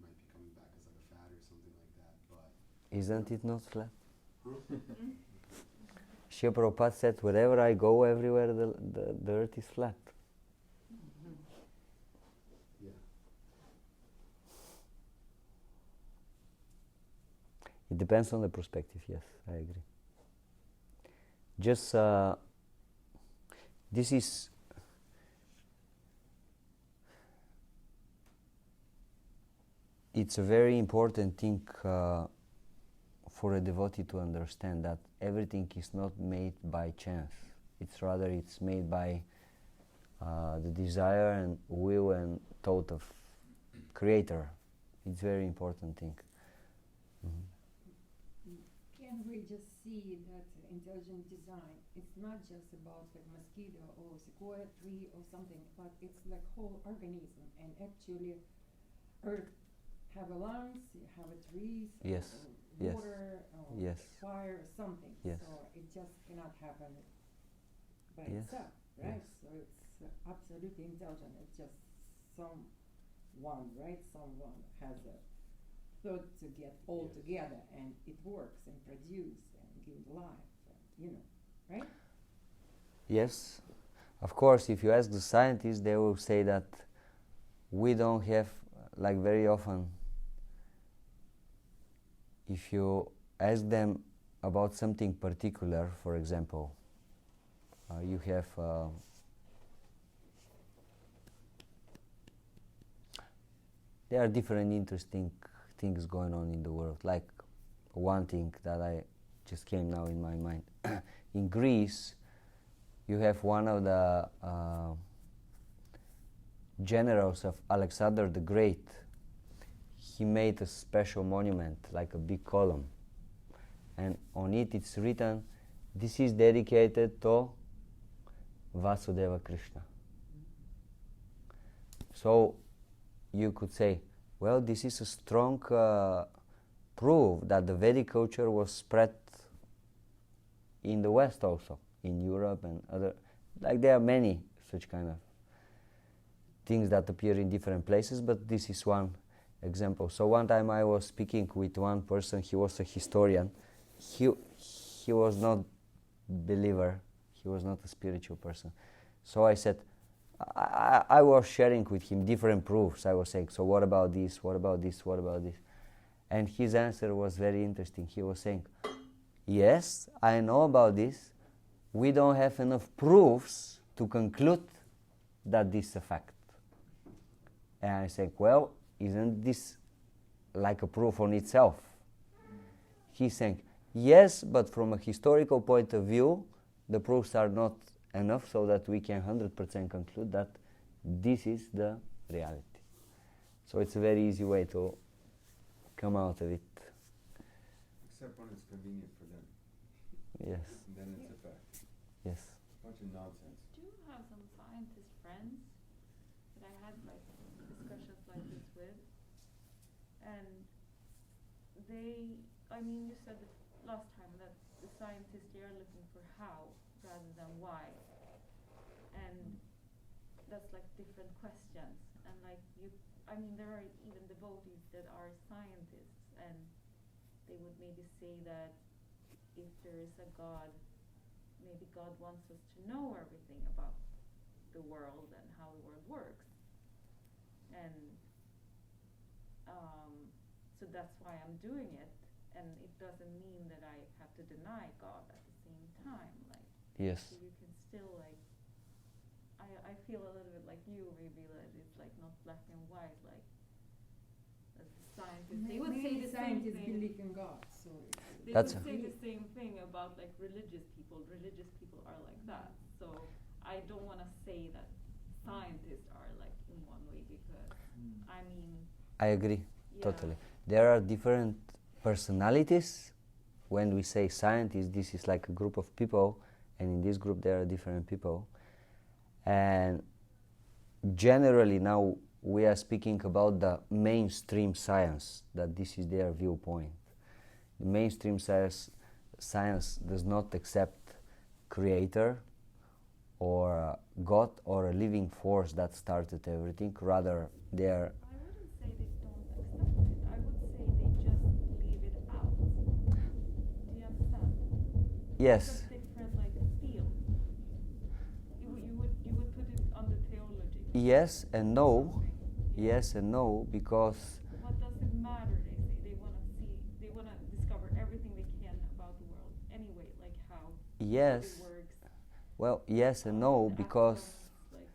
might be coming back as like a fad or something like that, but. Isn't it not flat? Huh? Srila Prabhupada said, wherever I go, everywhere the earth is flat. Yeah. It depends on the perspective, yes, I agree. Just, this is, it's a very important thing for a devotee to understand, that everything is not made by chance. It's made by the desire and will and thought of Creator. It's a very important thing. Can we just see that intelligent design, it's not just about a mosquito or sequoia tree or something, but it's like whole organism, and actually earth have a lungs, you have a trees, Yes, or yes, water, or yes. fire, or something. Yes. So it just cannot happen by Yes, itself, right? yes. So it's absolutely intelligent. It's just someone, right? Someone has a thought to get all Yes. together, and it works and produce and give life, and, right? Yes, of course, if you ask the scientists, they will say that we don't have, like very often, if you ask them about something particular, for example, you have there are different interesting things going on in the world. Like one thing that I just came now in my mind. In Greece, you have one of the generals of Alexander the Great. He made a special monument, like a big column, and on it it's written, "This is dedicated to Vasudeva Krishna." So you could say, well, this is a strong proof that the Vedic culture was spread in the West also, in Europe and other, like there are many such kind of things that appear in different places, but this is one example. So one time I was speaking with one person, he was a historian. He was not believer, he was not a spiritual person. So I said, I was sharing with him different proofs. I was saying, so what about this, what about this, what about this? And his answer was very interesting. He was saying, yes, I know about this. We don't have enough proofs to conclude that this is a fact. And I said, well, isn't this like a proof on itself? He's saying, yes, but from a historical point of view, the proofs are not enough so that we can 100% conclude that this is the reality. So it's a very easy way to come out of it. Except when it's convenient for them. Yes, And then it's a fact. yes. Bunch of nonsense. Do you have some scientist friends that I had like discussions like this with? And you said that last time that the scientists, they are looking for how rather than why. And that's like different questions. And like there are even devotees that are scientists, and they would maybe say that if there is a God, maybe God wants us to know everything about the world and how the world works. And so that's why I'm doing it. And it doesn't mean that I have to deny God at the same time. Like, Yes. so you can still like, I feel a little bit like you, maybe that it's like not black and white, like as the scientists. They would say Many the same scientists thing. believe in God, so They That's would a- say the same thing about like religious people. Religious people are like that. So I don't want to say that scientists are like in one way because I mean. I agree, Yeah. totally. There are different personalities. When we say scientists, this is like a group of people, and in this group there are different people. And generally now we are speaking about the mainstream science, that this is their viewpoint. The mainstream science does not accept creator or God or a living force that started everything. Rather, they are I wouldn't say they don't accept it. I would say they just leave it out. Do you understand? yes, It's a different like field. You would put it under theology. yes and no, Something. yes and no, because What does it matter? They say they want to discover everything they can about the world anyway, like how yes, it works. well, yes and no, the because atoms, like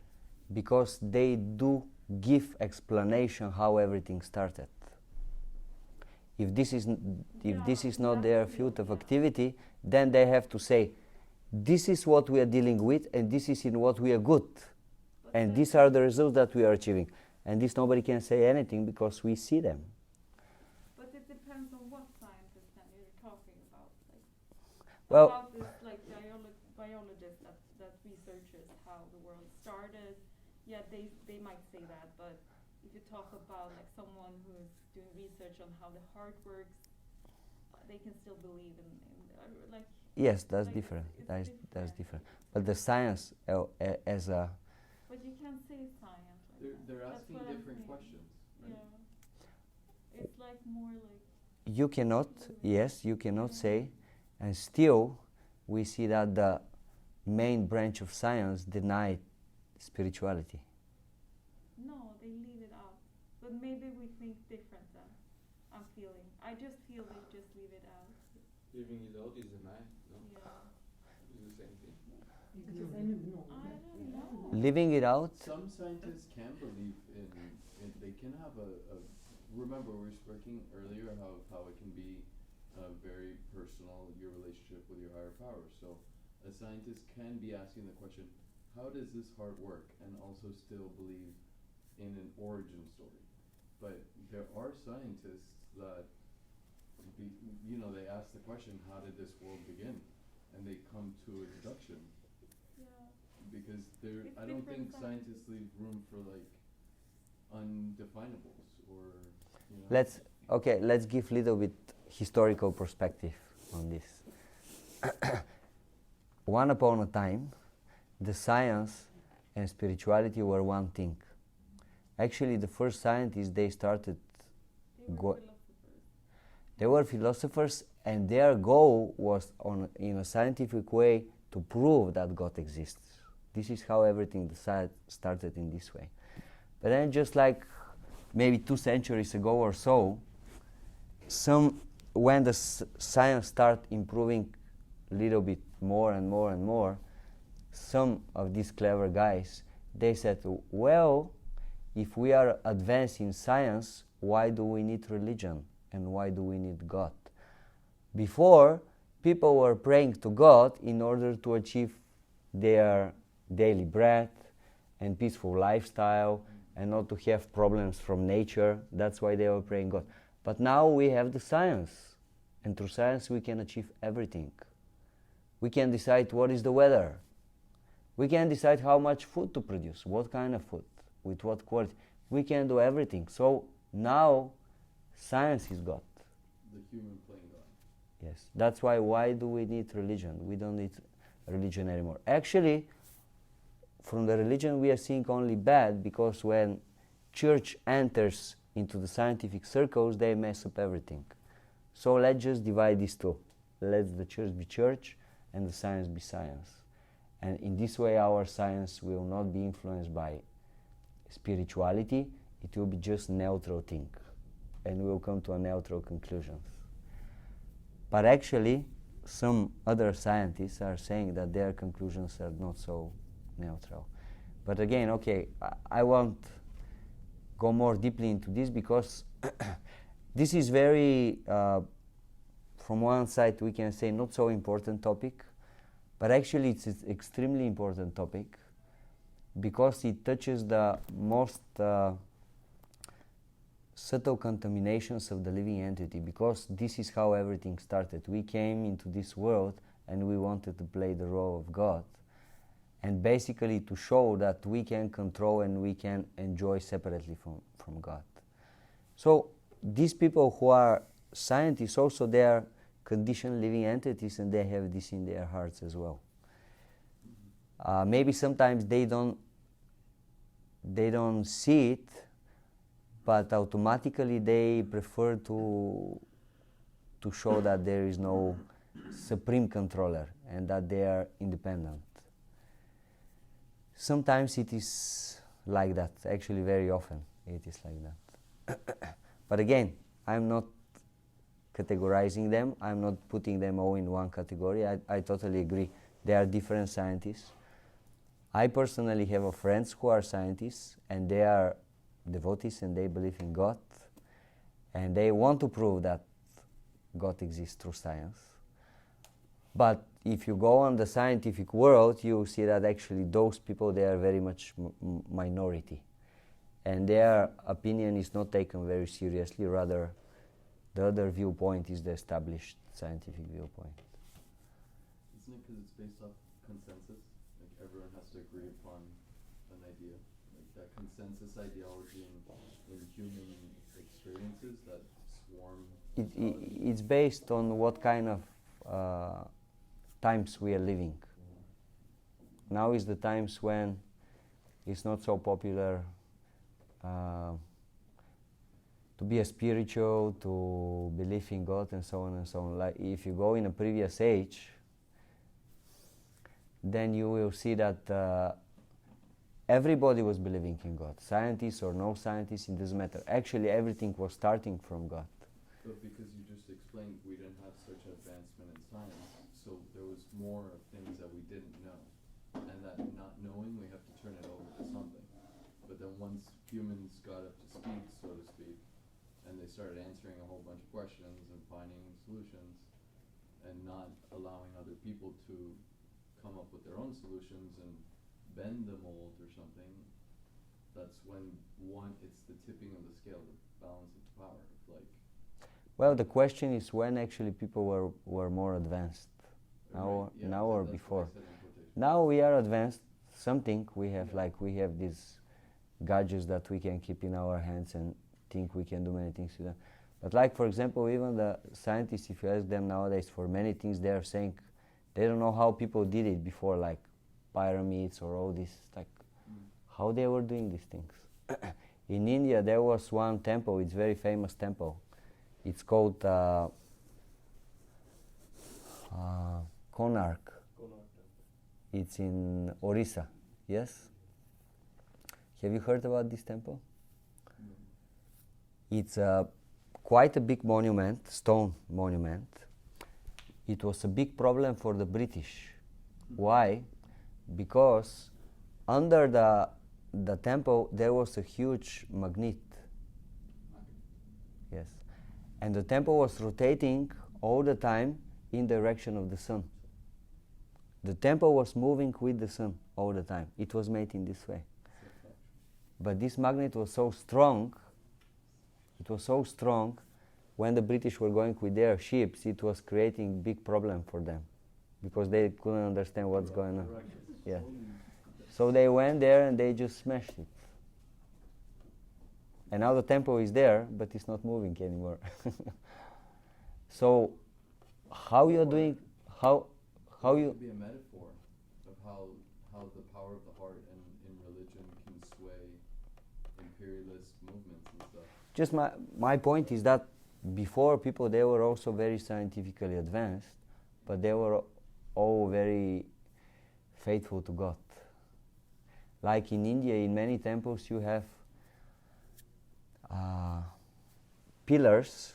because they do give explanation how everything started. If this is not their that's field of yeah. activity, then they have to say, this is what we are dealing with, and this is in what we are good, But and then- these are the results that we are achieving. And this nobody can say anything because we see them. But it depends on what scientist then you're talking about. Like, Well- about this like biologists that researches how the world started. Yeah, they might say that, but if you talk about like someone who's doing research on how the heart works, they can still believe in like. Yes, that's Like, different. it's That's different. But the science as a But you can't say science. Like They're that. That's asking what I'm different saying. questions, right? Yeah. It's like more like. you cannot, yes, you cannot say, and still we see that the main branch of science denied spirituality. No, they leave it out. But maybe we think different then. I'm feeling. I just feel they just leave it out. Leaving it out is denied, no? Yeah. It's the same thing. because I don't know. I don't know. Leaving it out, Some scientists can believe in they can have a remember we were speaking earlier how it can be very personal, your relationship with your higher power. So a scientist can be asking the question, how does this heart work, and also still believe in an origin story. But there are scientists that they ask the question, how did this world begin, and they come to a deduction. Yeah. Because It's I don't think different scientists leave room for like undefinables or let's give little bit historical perspective on this. One upon a time, the science and spirituality were one thing. Actually, the first scientists, they started They were Go- philosophers. They were philosophers, and their goal was, in a scientific way, to prove that God exists. This is how everything started in this way. But then, just like maybe 2 centuries ago or so, when the science started improving a little bit more and more and more, some of these clever guys, they said, well, if we are advanced in science, why do we need religion? And why do we need God? Before, people were praying to God in order to achieve their daily bread and peaceful lifestyle and not to have problems from nature. That's why they were praying God. But now we have the science, and through science we can achieve everything. We can decide what is the weather. We can decide how much food to produce, what kind of food, with what quality. We can do everything. So now science is God. the human playing God. Yes, that's why do we need religion? We don't need religion anymore. Actually, from the religion we are seeing only bad, because when church enters into the scientific circles, they mess up everything. So let's just divide these two. Let the church be church and the science be science. And in this way our science will not be influenced by spirituality, it will be just neutral thing. And we will come to a neutral conclusions. But actually, some other scientists are saying that their conclusions are not so neutral. But again, okay, I won't go more deeply into this because this is very, from one side we can say not so important topic, but actually it's an extremely important topic because it touches the most subtle contaminations of the living entity, because this is how everything started. We came into this world and we wanted to play the role of God, and basically to show that we can control and we can enjoy separately from God. So these people who are scientists also, they are conditioned living entities and they have this in their hearts as well. Maybe sometimes they don't see it, but automatically they prefer to show that there is no supreme controller and that they are independent. Sometimes it is like that, actually very often it is like that. But again, I'm not categorizing them, I'm not putting them all in one category. I totally agree. They are different scientists. I personally have friends who are scientists and they are devotees and they believe in God and they want to prove that God exists through science. But if you go on the scientific world, you see that actually those people, they are very much minority. And their opinion is not taken very seriously, rather the other viewpoint is the established scientific viewpoint. Isn't it because it's based off consensus? Like everyone has to agree upon an idea? Like that consensus ideology in human experiences, that swarm? It's based on what kind of times we are living. Now is the times when it's not so popular to be a spiritual, to believe in God and so on and so on. Like if you go in a previous age, then you will see that everybody was believing in God. Scientists or no scientists, it doesn't matter. Actually everything was starting from God. But because you just explained we didn't have such advancement in science, so there was more things that we didn't know. And that not knowing, we have to turn it over to something. But then once humans got up to speed, so to speak, and they started answering a whole bunch of questions and finding solutions and not allowing other people to come up with their own solutions and bend the mold or something, that's when it's the tipping of the scale, the balance of power. Like, well, the question is when actually people were more advanced, now, right, yeah, now or before. Now Now we are advanced. Something we have, we have these gadgets that we can keep in our hands and think we can do many things with them. But like, for example, even the scientists, if you ask them nowadays for many things, they are saying they don't know how people did it before, like pyramids or all this, how they were doing these things. In India, there was one temple, it's a very famous temple. It's called Konark. It's in Orissa, yes? Have you heard about this temple? It's quite a big monument, stone monument. It was a big problem for the British. Why? Because under the temple there was a huge magnet. Yes. And the temple was rotating all the time in direction of the sun. The temple was moving with the sun all the time. It was made in this way. But this magnet was so strong, when the British were going with their ships, it was creating big problem for them because they couldn't understand what's going on. Yeah. So they went there and they just smashed it. And now the temple is there, but it's not moving anymore. So how you're doing, how you... It could be a metaphor of how the power of the heart in religion can sway imperialist movements and stuff. Just my point is that before people, they were also very scientifically advanced, but they were all very faithful to God. Like in India, in many temples you have pillars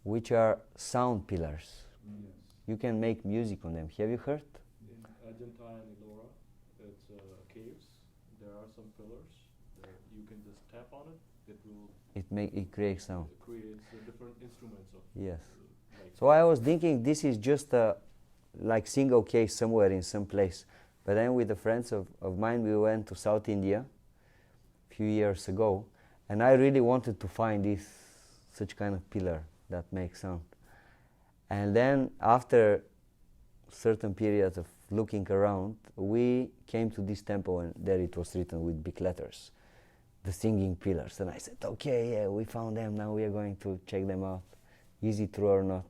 which are sound pillars. Yes. You can make music on them. Have you heard? In Argentina and Elora, it's caves. There are some pillars that you can just tap on it. It will It creates sound. create different instruments of Yes. like So I was thinking this is just a like single case somewhere in some place. But then with the friends of mine, we went to South India a few years ago, and I really wanted to find such kind of pillar that makes sound. And then after certain periods of looking around, we came to this temple, and there it was written with big letters, the singing pillars. And I said, okay, yeah, we found them, now we are going to check them out. Is it true or not?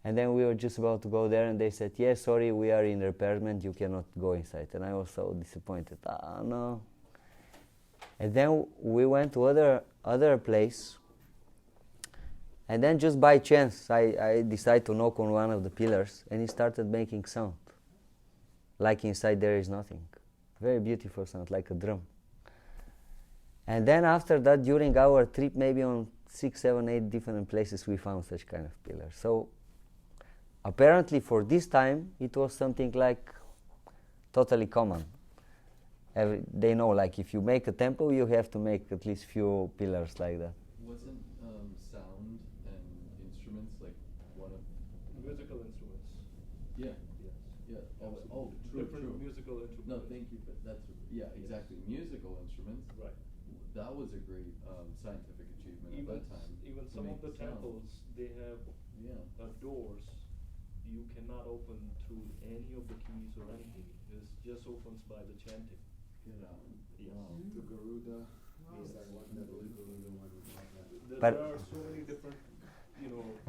And then we were just about to go there, and they said, yes, sorry, we are in repairment, you cannot go inside. And I was so disappointed. No. And then we went to other place, and then just by chance, I decided to knock on one of the pillars, and it started making sound. Like inside there is nothing. Very beautiful sound, like a drum. And then after that, during our trip, maybe on 6, 7, 8 different places, we found such kind of pillars. So apparently for this time, it was something like totally common. They know, like, if you make a temple, you have to make at least few pillars like that. Wasn't sound and instruments like one of musical instruments. yeah Yes. yeah Absolutely. true Different musical instruments. no thank you but that's Yes. exactly musical instruments Right. that was a great scientific achievement Even at that time even to some of make the sound. temples, they have Yeah. doors. You cannot open through any of the keys or anything. It just opens by the chanting. Get out. Yes. Wow. The Garuda, Yes. is that one, I believe Garuda one was like that. But- There are so many different,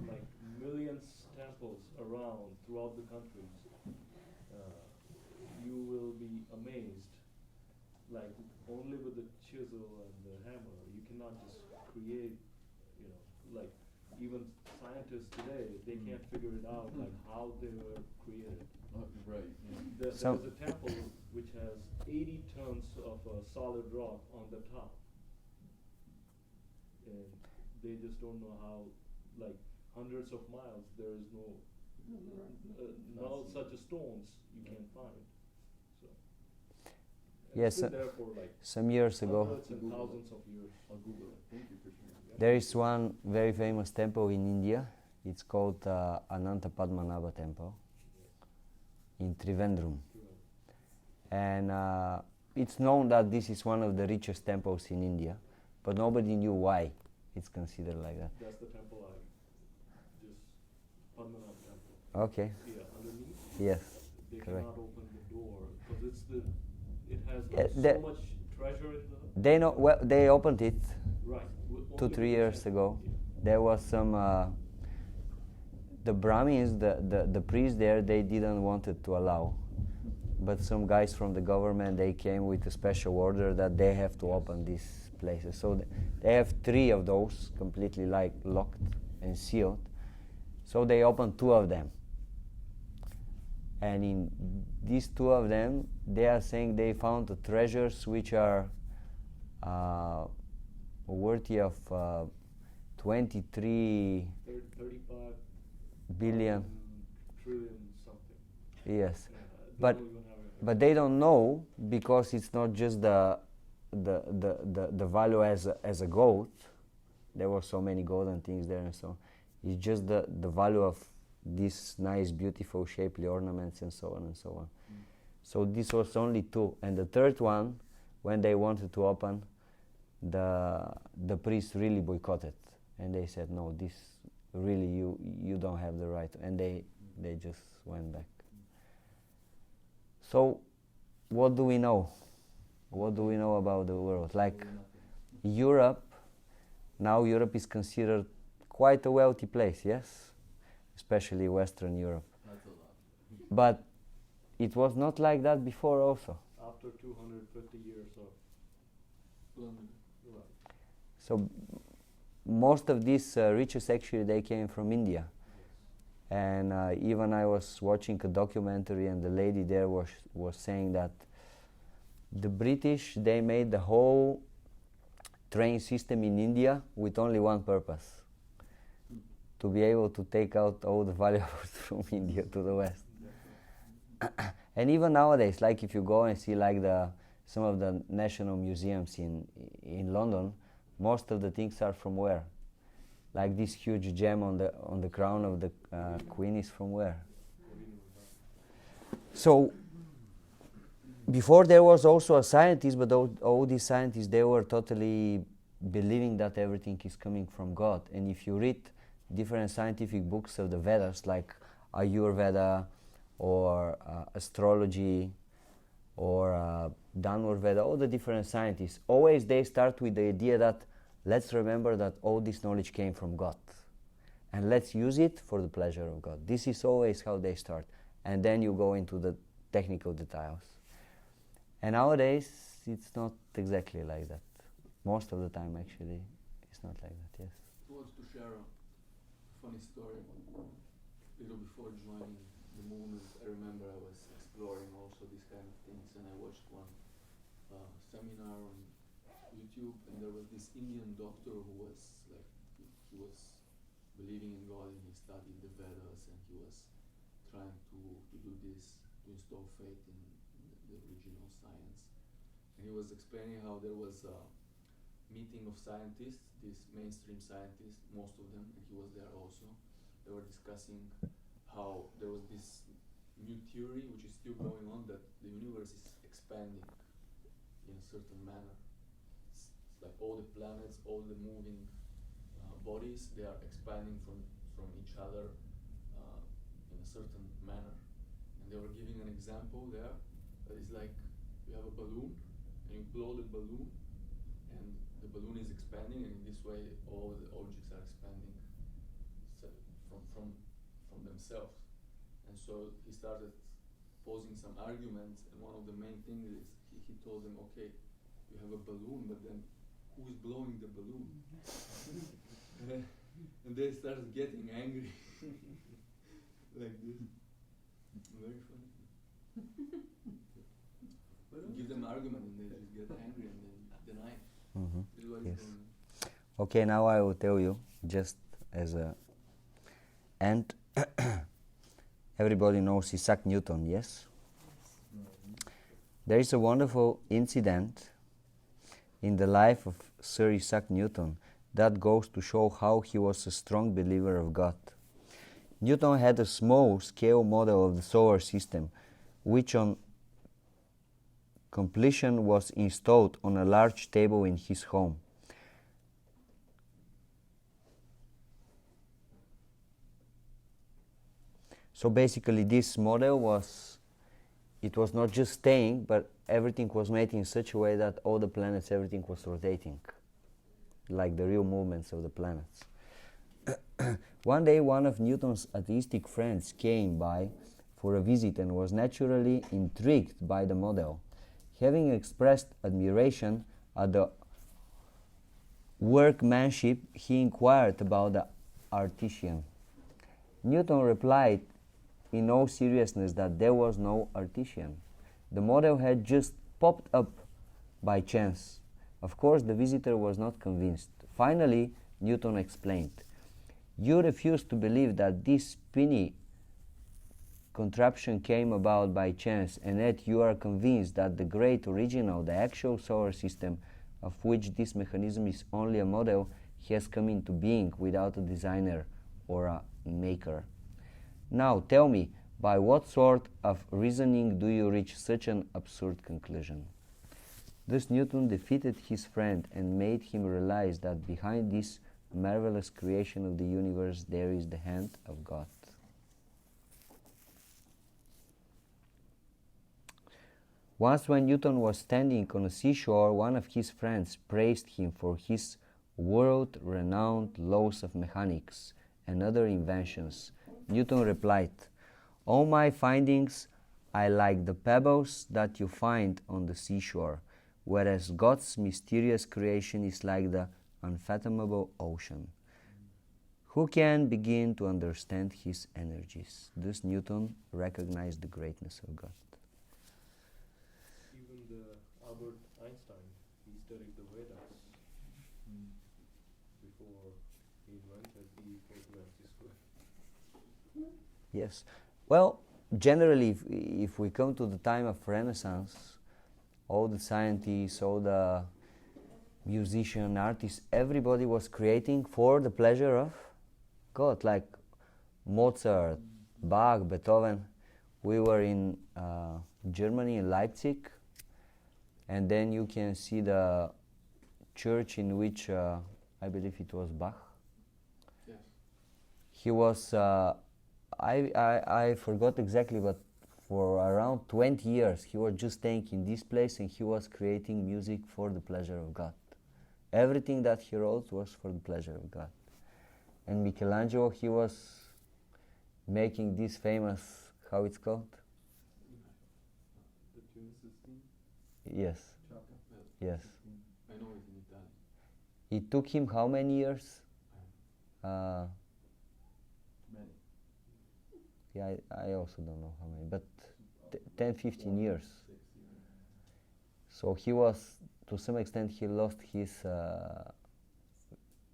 like millions temples around throughout the countries. You will be amazed. Like only with the chisel and the hammer, you cannot just create. Like even scientists today, they can't figure it out, like how they were created. Right. Yeah. There's So- a temple which has 80 tons of solid rock on the top. And they just don't know how, like hundreds of miles, there is no such stones you can't find. So, and Yes, it's been there for like some years ago, hundreds and thousands of years. I'll Google it. Thank you for sharing. there is one very famous temple in India. It's called Ananta Padmanabha Temple in Trivandrum. And it's known that this is one of the richest temples in India, but nobody knew why it's considered like that. That's the temple Padmanabha temple. Okay, Yeah, underneath. yes, They correct. cannot open the door because it has Yeah, like the- so much treasure in the. They know. Well, they opened it Right. 2, Only 3 with the years temple. ago. Yeah. There was some the Brahmins, the priests there, they didn't want it to allow, but some guys from the government, they came with a special order that they have to open these places. So they have 3 of those completely like locked and sealed. So they opened 2 of them, and in these 2 of them, they are saying they found the treasures which are worthy of 23 35 billion. trillion something. Yes, Yeah, they But- don't even have it. but they don't know because it's not just the value as a gold. There were so many golden things there, and so it's just the value of these nice, beautiful, shapely ornaments and so on and so on. So this was only 2, and the third one, when they wanted to open, the priests really boycotted, and they said, no, this really you don't have the right, and they just went back. So what do we know? What do we know about the world? Like Europe, now Europe is considered quite a wealthy place, yes? Especially Western Europe. That's a lot. But it was not like that before also. After 250 years of. Right. So most of these riches actually they came from India. And even I was watching a documentary, and the lady there was saying that the British, they made the whole train system in India with only one purpose: to be able to take out all the valuables from India to the West. And even nowadays, like if you go and see like some of the national museums in London, most of the things are from where? Like this huge gem on the crown of the queen is from where? So before there was also a scientist, but all these scientists, they were totally believing that everything is coming from God. And if you read different scientific books of the Vedas, like Ayurveda or astrology or Dhanurveda, all the different scientists, always they start with the idea that let's remember that all this knowledge came from God, and let's use it for the pleasure of God. This is always how they start. And then you go into the technical details. And nowadays, it's not exactly like that. Most of the time, actually, it's not like that, yes. I want to share a funny story. A little before joining the movement, I remember I was exploring also these kind of things, and I watched one seminar on YouTube, and there was this Indian doctor who was like, he was believing in God, and he studied the Vedas, and he was trying to do this, to install faith in the original science. And he was explaining how there was a meeting of scientists, these mainstream scientists, most of them, and he was there also. They were discussing how there was this new theory, which is still going on, that the universe is expanding in a certain manner. It's like all the planets, all the moving bodies, they are expanding from each other in a certain manner. And they were giving an example there that is like you have a balloon and you blow the balloon, and the balloon is expanding, and in this way all the objects are expanding from themselves. And so he started posing some arguments, and one of the main things is he told them, okay, you have a balloon, but then who is blowing the balloon? And they started getting angry like this. Very funny. Give them argument and they just get angry and then deny. Mm-hmm. This is what Yes. is going on. Okay, now I will tell you, just as a end. Everybody knows Isaac Newton, yes? There is a wonderful incident in the life of Sir Isaac Newton that goes to show how he was a strong believer of God. Newton had a small-scale model of the solar system, which on completion was installed on a large table in his home. So basically this model was not just staying, but everything was made in such a way that all the planets, everything was rotating, like the real movements of the planets. One day one of Newton's atheistic friends came by for a visit and was naturally intrigued by the model. Having expressed admiration at the workmanship, he inquired about the artisan. Newton replied in all seriousness that there was no artisan. The model had just popped up by chance. Of course, the visitor was not convinced. Finally, Newton explained, "You refuse to believe that this spinny contraption came about by chance, and yet you are convinced that the great original, the actual solar system, of which this mechanism is only a model, has come into being without a designer or a maker. Now tell me, by what sort of reasoning do you reach such an absurd conclusion?" Thus Newton defeated his friend and made him realize that behind this marvelous creation of the universe there is the hand of God. Once when Newton was standing on a seashore, one of his friends praised him for his world-renowned laws of mechanics and other inventions. Newton replied, "All my findings are like the pebbles that you find on the seashore, whereas God's mysterious creation is like the unfathomable ocean. Who can begin to understand his energies? Thus Newton recognized the greatness of God. Even the Albert Einstein, he studied the Vedas before he invented E equals to mc squared. Yes. Well, generally, if we come to the time of Renaissance, all the scientists, all the musicians, artists, everybody was creating for the pleasure of God, like Mozart, Bach, Beethoven. We were in Germany, in Leipzig, and then you can see the church in which I believe it was Bach. Yes. He was, I forgot exactly, but for around 20 years he was just staying in this place and he was creating music for the pleasure of God. Everything that he wrote was for the pleasure of God. And Michelangelo, he was making this famous, how it's called? The Tune 16 Yes, chapter? yes. 16. I know it's in Italian. It took him how many years? Many. Yeah, I also don't know how many, but 10, 15 years. 6 years. So he was, to some extent, he lost his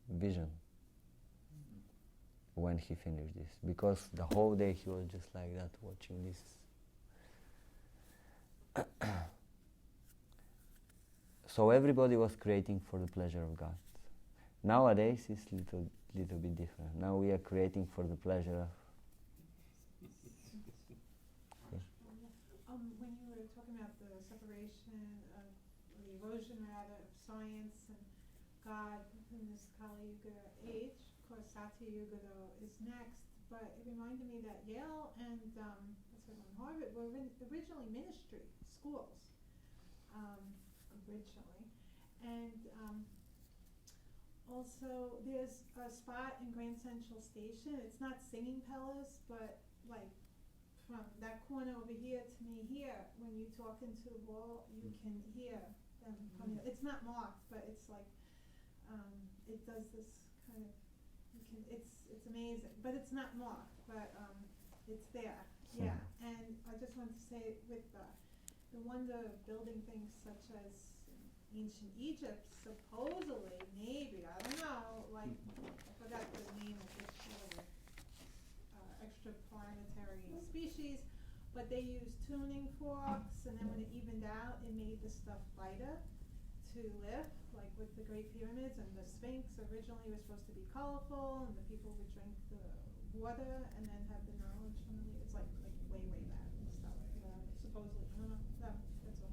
vision when he finished this, because the whole day he was just like that, watching this. So everybody was creating for the pleasure of God. Nowadays it's little bit different. Now we are creating for the pleasure of. When you were talking about the separation of, or the erosion rather, of science and God in this Kali Yuga age, of course Satya Yuga though is next, but it reminded me that Yale and Harvard were originally ministry schools, originally. And also there's a spot in Grand Central Station, it's not Singing Palace, but like from that corner over here to me here, when you talk into the wall, you can hear them coming. It's not marked, but it's like, it does this kind of, it's amazing, but it's not marked, but it's there, yeah. And I just wanted to say with the wonder of building things such as ancient Egypt, supposedly, maybe, I don't know, like, I forgot the name of this extraplanetary species, but they used tuning forks, and then when it evened out, it made the stuff lighter to lift, like with the Great Pyramids and the Sphinx. Originally was supposed to be colorful, and the people would drink the water and then have the knowledge from the, it's like way back and stuff, supposedly. I don't know, no, that's all.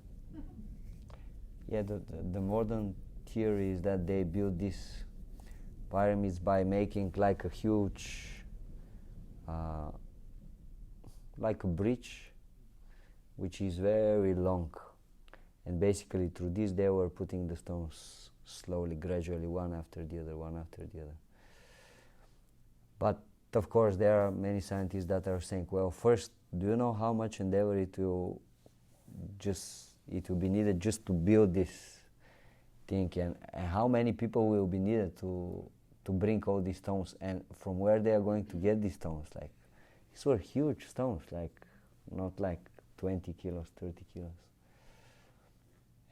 Yeah, the modern theory is that they built these pyramids by making like a huge, like a bridge, which is very long. And basically through this they were putting the stones slowly, gradually, one after the other, one after the other. But of course there are many scientists that are saying, well, first, do you know how much endeavor it will be needed just to build this thing, and how many people will be needed to bring all these stones, and from where they are going to get these stones? Like, these were huge stones, like not like 20 kilos, 30 kilos.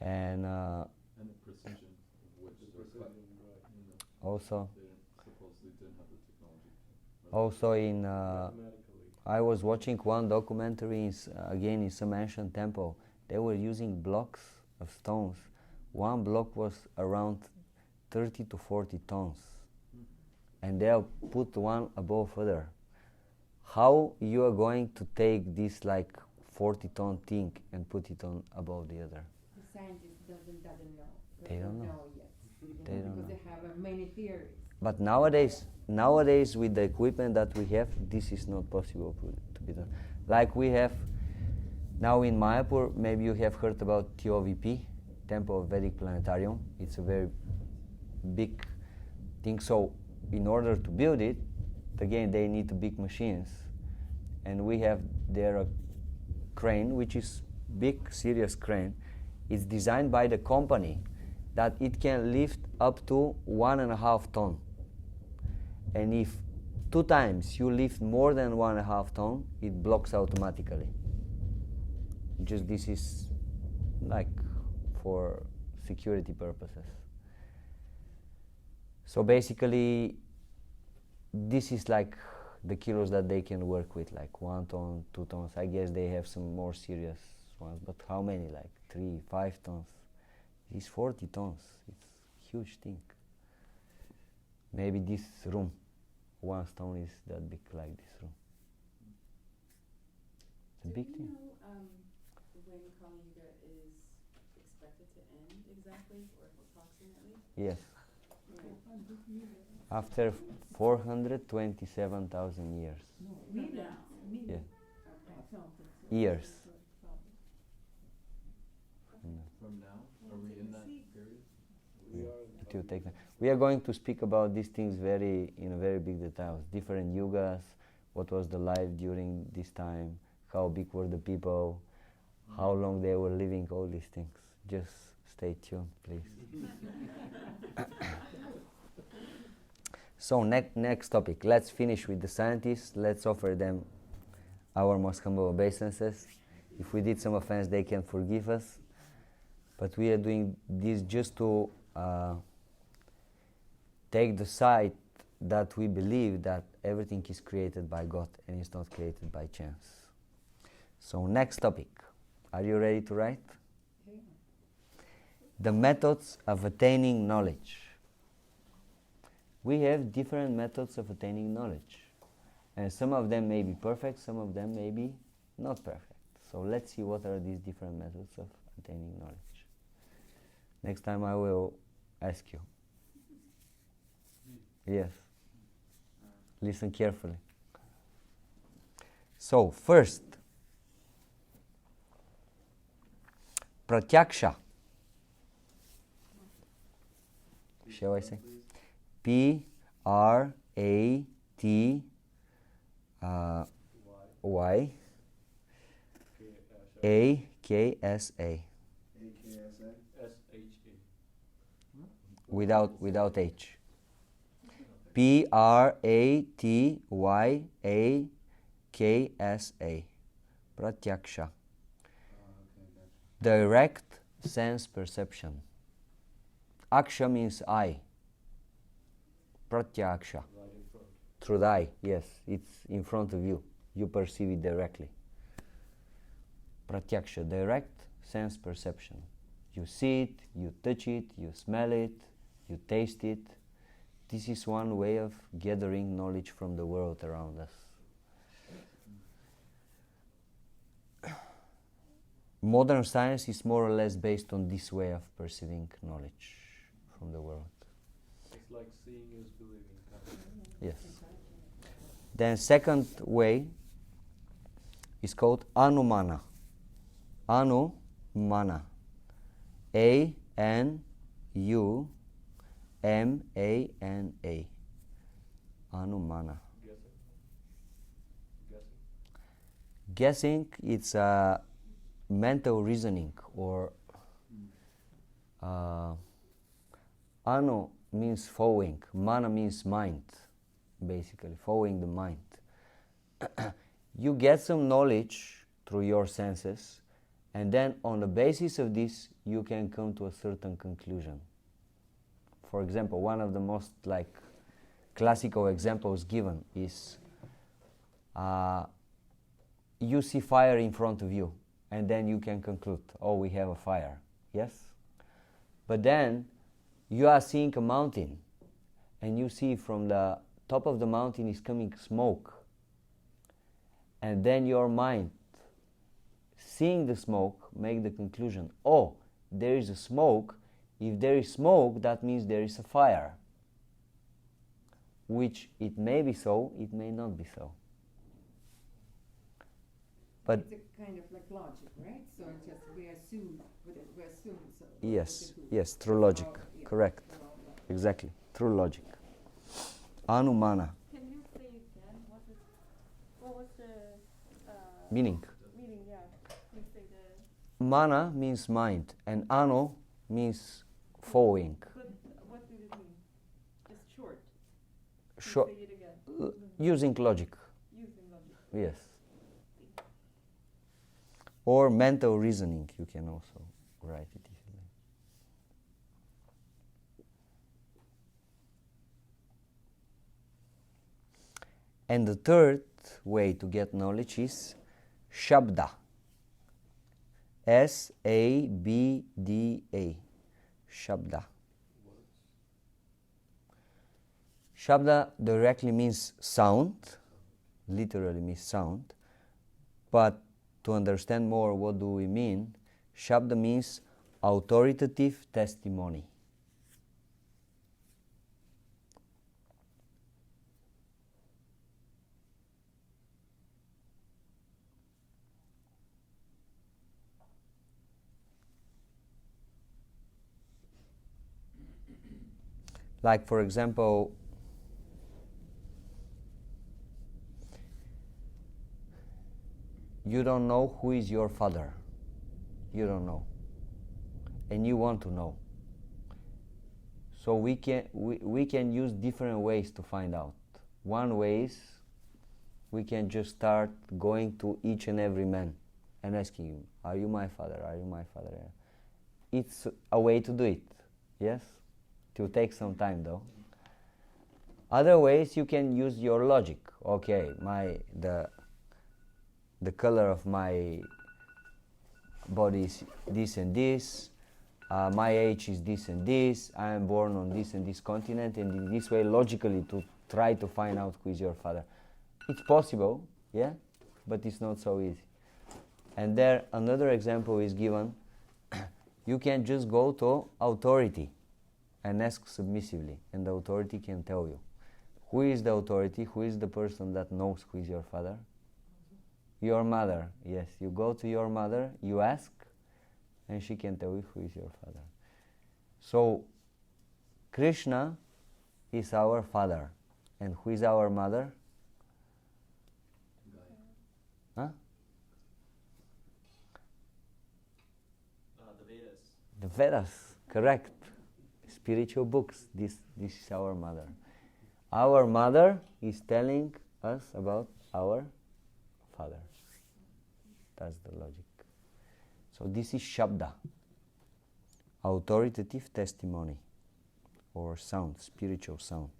And the precision of which they're cut, you know, also, they supposedly didn't have the technology. also in, Mathematically. I was watching one documentary again in some ancient temple. They were using blocks of stones. One block was around 30 to 40 tons. And they'll put one above other. How you are going to take this like 40-ton thing and put it on above the other? The scientist doesn't know. They don't know. Yet. They don't because know. they have many theories. But nowadays with the equipment that we have, this is not possible to be done. Like we have now in Mayapur, maybe you have heard about TOVP, Temple of Vedic Planetarium. It's a very big thing. So in order to build it, again, they need big machines. And we have there a crane, which is big, serious crane. It's designed by the company. that it can lift up to 1.5 ton. And if 2 times you lift more than 1.5 ton, it blocks automatically. Just this is like for security purposes. So basically, this is like the kilos that they can work with, like 1 ton, 2 tons. I guess they have some more serious ones, but how many? Like 3, 5 tons. It's 40 tons. It's a huge thing. Maybe this room, 1 stone is that big, like this room. It's a big thing. Do you know when Kali Yuga is expected to end exactly, or approximately? Yes. Right. After 427,000 years. No, From millions, now. millions. Yeah. Okay. Years. From now, are we in that period? We Yeah. are It will take time. We are going to speak about these things in very big details. Different yugas, what was the life during this time, how big were the people, how long they were living, all these things. Just stay tuned, please. So next topic. Let's finish with the scientists. Let's offer them our most humble obeisances. If we did some offense, they can forgive us. But we are doing this just to take the side that we believe that everything is created by God and is not created by chance. So next topic. Are you ready to write? Yeah. The methods of attaining knowledge. We have different methods of attaining knowledge. And some of them may be perfect, some of them may be not perfect. So let's see what are these different methods of attaining knowledge. Next time I will ask you. Yes. Listen carefully. So, first, pratyaksha. Shall I say? P R A T Y A K S A. AKSA? SHA. Without H. P R A T Y A K S A. Pratyaksha. Okay, gotcha. Direct sense perception. Aksha means eye. Pratyaksha. Right in front. Through the eye, yes. It's in front of you. You perceive it directly. Pratyaksha, direct sense perception. You see it, you touch it, you smell it, you taste it. This is one way of gathering knowledge from the world around us. Modern science is more or less based on this way of perceiving knowledge from the world. It's like seeing is believing. Kind of. Yes. Then second way is called Anumana. Anumana. A-N-U-M-A-N-A. Anumana. Guessing. Guessing, it's a mental reasoning, or anu means following, mana means mind, basically following the mind. You get some knowledge through your senses, and then on the basis of this you can come to a certain conclusion. For example, one of the most classical examples given is you see fire in front of you, and then you can conclude, oh, we have a fire, yes? But then you are seeing a mountain, and you see from the top of the mountain is coming smoke. And then your mind, seeing the smoke, make the conclusion, oh, there is a smoke. If there is smoke, that means there is a fire. Which it may be so, it may not be so. But it's a kind of like logic, right? So it's just we assume. So yes, yes, through logic, yeah, correct, through all that. exactly, through logic. Anumana, Can you say again what was the meaning. meaning? Yeah, can you say the Mana means mind, and anu means following. But what did it mean? Just short. Can you Sho- say it again? Using logic, Using logic. yes. Or mental reasoning, you can also write it if you like. And the third way to get knowledge is Shabda. S-A-B-D-A. Shabda. Shabda directly means sound, literally means sound, but to understand more what do we mean, Shabda means authoritative testimony. Like, for example, you don't know who is your father. You don't know. And you want to know. So we can use different ways to find out. One way is we can just start going to each and every man and asking him, are you my father? Are you my father? It's a way to do it. Yes? It will take some time though. Other ways you can use your logic. Okay, the color of my body is this and this, my age is this and this, I am born on this and this continent, and in this way logically to try to find out who is your father. It's possible, yeah, but it's not so easy. And there another example is given. You can just go to authority and ask submissively, and the authority can tell you. Who is the authority? Who is the person that knows who is your father? Your mother, yes. You go to your mother, you ask, and she can tell you who is your father. So, Krishna is our father. And who is our mother? Huh? The Vedas. The Vedas, correct. Spiritual books, this is our mother. Our mother is telling us about our father. That's the logic. So this is Shabda, authoritative testimony, or sound, spiritual sound.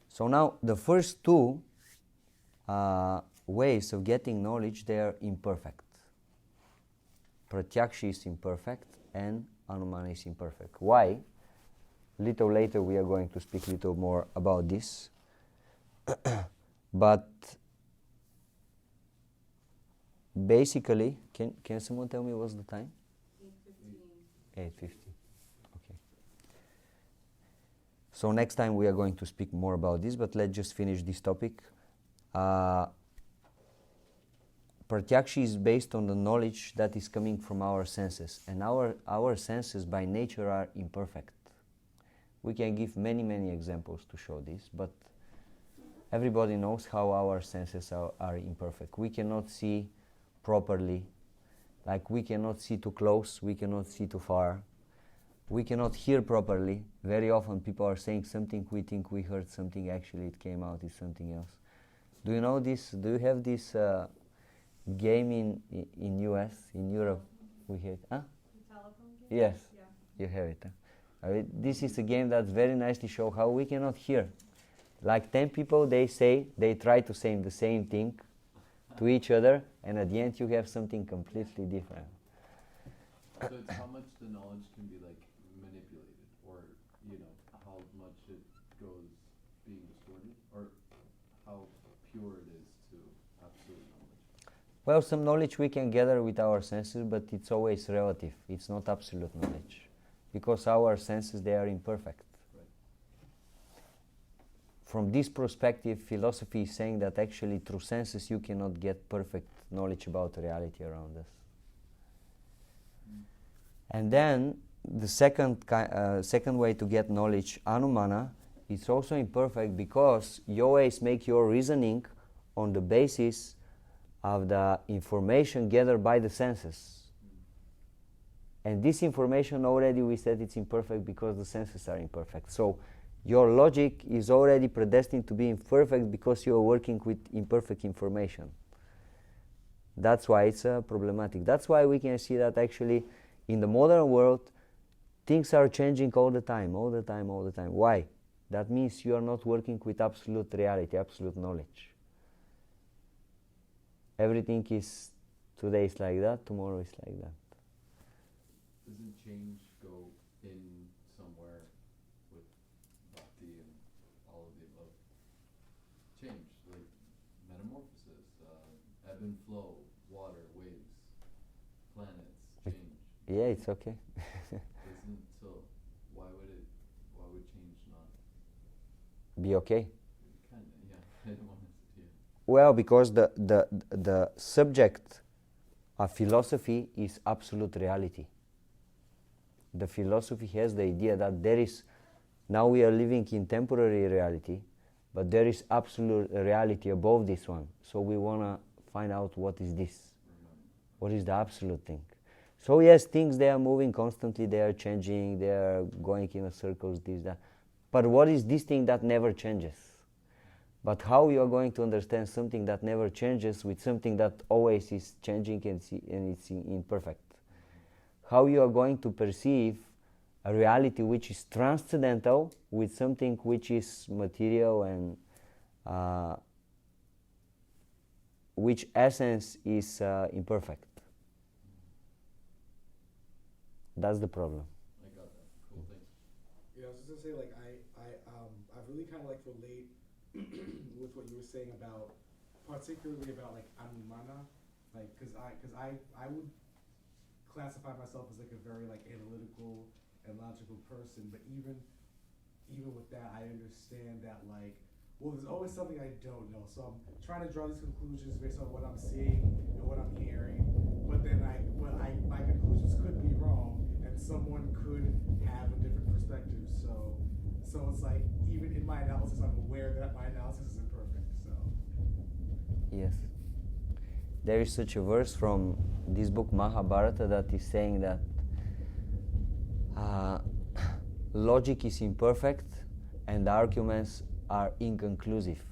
So now the first two ways of getting knowledge, they are imperfect. Pratyakshi is imperfect and Anumana is imperfect. Why? Little later we are going to speak a little more about this. But basically, can someone tell me what's the time? 8:15. 8:50. Okay. So next time we are going to speak more about this, but let's just finish this topic. Pratyakshi is based on the knowledge that is coming from our senses, and our senses by nature are imperfect. We can give many examples to show this, but everybody knows how our senses are imperfect. We cannot see properly, like we cannot see too close, we cannot see too far, we cannot hear properly. Very often people are saying something, we think we heard something, actually it came out as something else. Do you know this? Do you have this game in US, in Europe? We have it. Huh? The telephone game? Yes, Yeah. you have it. Huh? This is a game that very nicely shows how we cannot hear. Like 10 people, they try to say the same thing to each other, and at the end you have something completely different. So it's how much the knowledge can be like manipulated, or how much it goes being distorted, or how pure it is to absolute knowledge. Well, some knowledge we can gather with our senses, but it's always relative. It's not absolute knowledge. Because our senses, they are imperfect. Right. From this perspective, philosophy is saying that actually through senses you cannot get perfect knowledge about reality around us. And then the second way to get knowledge, Anumana, is also imperfect because you always make your reasoning on the basis of the information gathered by the senses. And this information already, we said it's imperfect because the senses are imperfect. So your logic is already predestined to be imperfect because you are working with imperfect information. That's why it's problematic. That's why we can see that actually in the modern world, things are changing all the time, all the time, all the time. Why? That means you are not working with absolute reality, absolute knowledge. Everything is, today is like that, tomorrow is like that. Doesn't change go in somewhere with Bhakti and all of the above? Change, like metamorphosis, ebb and flow, water, waves, planets, change. Yeah, it's okay. So why would change not Be okay. kinda, yeah, I don't want to, yeah. Well, because the subject of philosophy is absolute reality. The philosophy has the idea that there is, now we are living in temporary reality, but there is absolute reality above this one. So we want to find out what is this. What is the absolute thing? So yes, things, they are moving constantly, they are changing, they are going in a circles, this, that. But what is this thing that never changes? But how you are going to understand something that never changes with something that always is changing and it's imperfect? How you are going to perceive a reality which is transcendental with something which is material and which essence is imperfect? That's the problem. I got that. Cool, thanks. Yeah, I was just gonna say, like, I really kind of like relate with what you were saying about, particularly about like Anumana, like, cause I would classify myself as like a very like analytical and logical person, but even with that, I understand that like, well, there's always something I don't know, so I'm trying to draw these conclusions based on what I'm seeing and what I'm hearing, but then my conclusions could be wrong, and someone could have a different perspective. So it's like, even in my analysis, I'm aware that my analysis is imperfect. So Yes. There is such a verse from this book Mahabharata that is saying that logic is imperfect and the arguments are inconclusive.